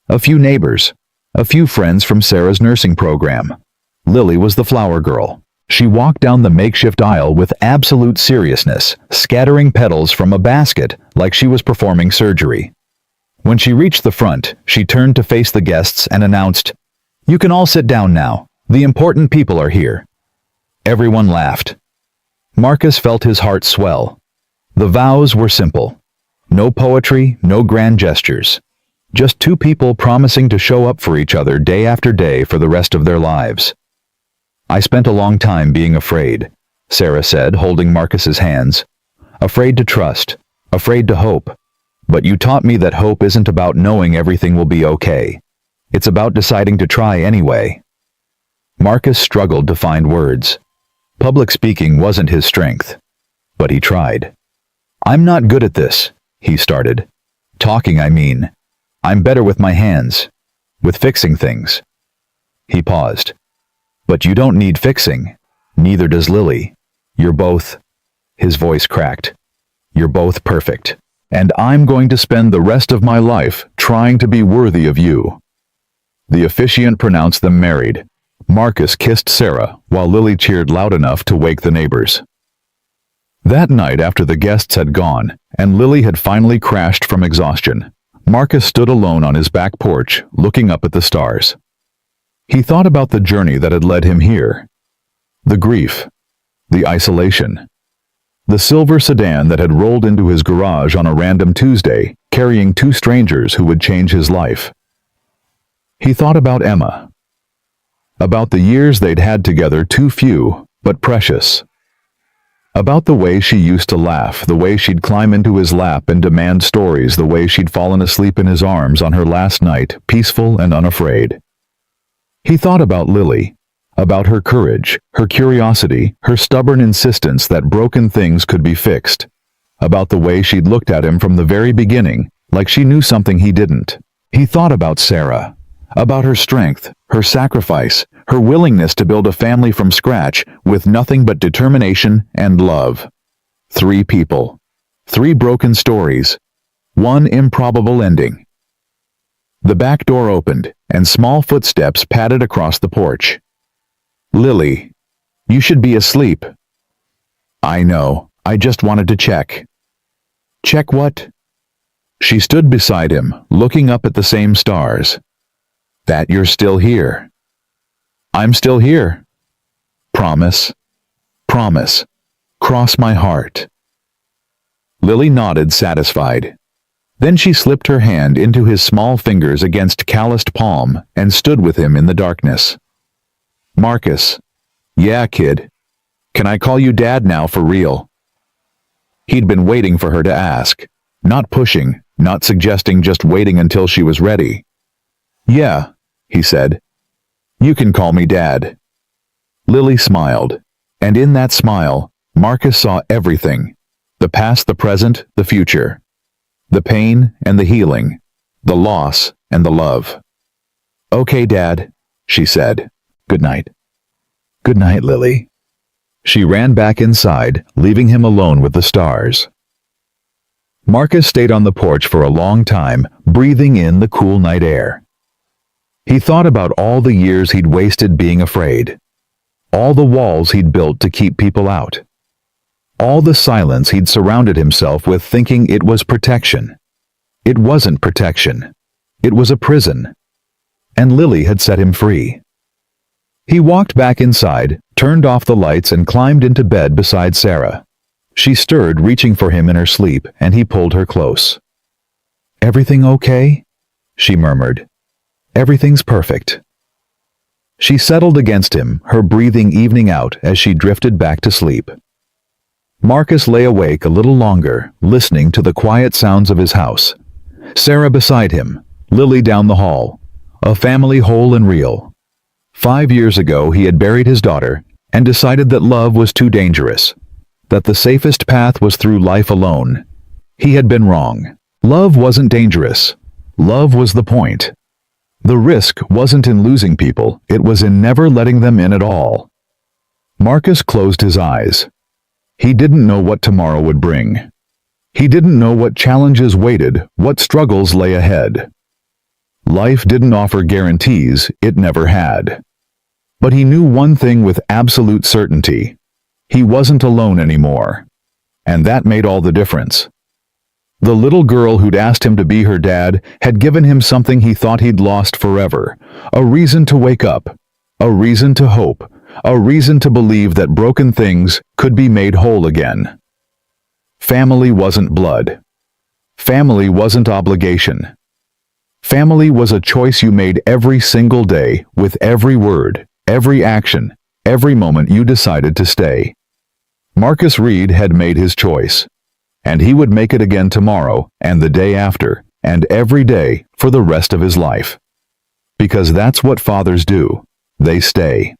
A few neighbors, a few friends from Sarah's nursing program. Lily was the flower girl. She walked down the makeshift aisle with absolute seriousness, scattering petals from a basket like she was performing surgery. When she reached the front, she turned to face the guests and announced, "You can all sit down now. The important people are here." Everyone laughed. Marcus felt his heart swell. The vows were simple. No poetry, no grand gestures. Just two people promising to show up for each other day after day for the rest of their lives. "I spent a long time being afraid," Sarah said, holding Marcus's hands. "Afraid to trust, afraid to hope. But you taught me that hope isn't about knowing everything will be okay. It's about deciding to try anyway." Marcus struggled to find words. Public speaking wasn't his strength. But he tried. "I'm not good at this," he started. "Talking, I mean. I'm better with my hands. With fixing things." He paused. "But you don't need fixing. Neither does Lily. You're both—" His voice cracked. "You're both perfect. And I'm going to spend the rest of my life trying to be worthy of you." The officiant pronounced them married. Marcus kissed Sarah while Lily cheered loud enough to wake the neighbors. That night, after the guests had gone and Lily had finally crashed from exhaustion, Marcus stood alone on his back porch, looking up at the stars. He thought about the journey that had led him here. The grief, the isolation, the silver sedan that had rolled into his garage on a random Tuesday, carrying two strangers who would change his life. He thought about Emma, about the years they'd had together, too few, but precious. About the way she used to laugh, the way she'd climb into his lap and demand stories, the way she'd fallen asleep in his arms on her last night, peaceful and unafraid. He thought about Lily, about her courage, her curiosity, her stubborn insistence that broken things could be fixed, about the way she'd looked at him from the very beginning, like she knew something he didn't. He thought about Sarah, about her strength, her sacrifice, her willingness to build a family from scratch with nothing but determination and love. 3 people, 3 broken stories, 1 improbable ending. The back door opened, and small footsteps padded across the porch. "Lily, you should be asleep." "I know, I just wanted to check." "Check what?" She stood beside him, looking up at the same stars. "That you're still here." "I'm still here." "Promise. Promise. Cross my heart." Lily nodded, satisfied. Then she slipped her hand into his small fingers against calloused palm and stood with him in the darkness. "Marcus." "Yeah, kid. Can I call you Dad now for real?" He'd been waiting for her to ask. Not pushing, not suggesting, just waiting until she was ready. "Yeah," he said. "You can call me Dad." Lily smiled, and in that smile, Marcus saw everything. The past, the present, the future. The pain and the healing. The loss and the love. "Okay, Dad," she said. "Good night." "Good night, Lily." She ran back inside, leaving him alone with the stars. Marcus stayed on the porch for a long time, breathing in the cool night air. He thought about all the years he'd wasted being afraid. All the walls he'd built to keep people out. All the silence he'd surrounded himself with, thinking it was protection. It wasn't protection. It was a prison. And Lily had set him free. He walked back inside, turned off the lights, and climbed into bed beside Sarah. She stirred, reaching for him in her sleep, and he pulled her close. "Everything okay?" she murmured. "Everything's perfect." She settled against him, her breathing evening out as she drifted back to sleep. Marcus lay awake a little longer, listening to the quiet sounds of his house. Sarah beside him, Lily down the hall, a family whole and real. 5 years ago he had buried his daughter and decided that love was too dangerous, that the safest path was through life alone. He had been wrong. Love wasn't dangerous. Love was the point. The risk wasn't in losing people, it was in never letting them in at all. Marcus closed his eyes. He didn't know what tomorrow would bring. He didn't know what challenges waited, what struggles lay ahead. Life didn't offer guarantees, it never had. But he knew one thing with absolute certainty. He wasn't alone anymore. And that made all the difference. The little girl who'd asked him to be her dad had given him something he thought he'd lost forever, a reason to wake up, a reason to hope, a reason to believe that broken things could be made whole again. Family wasn't blood. Family wasn't obligation. Family was a choice you made every single day, with every word, every action, every moment you decided to stay. Marcus Reed had made his choice. And he would make it again tomorrow, and the day after, and every day for the rest of his life. Because that's what fathers do. They stay.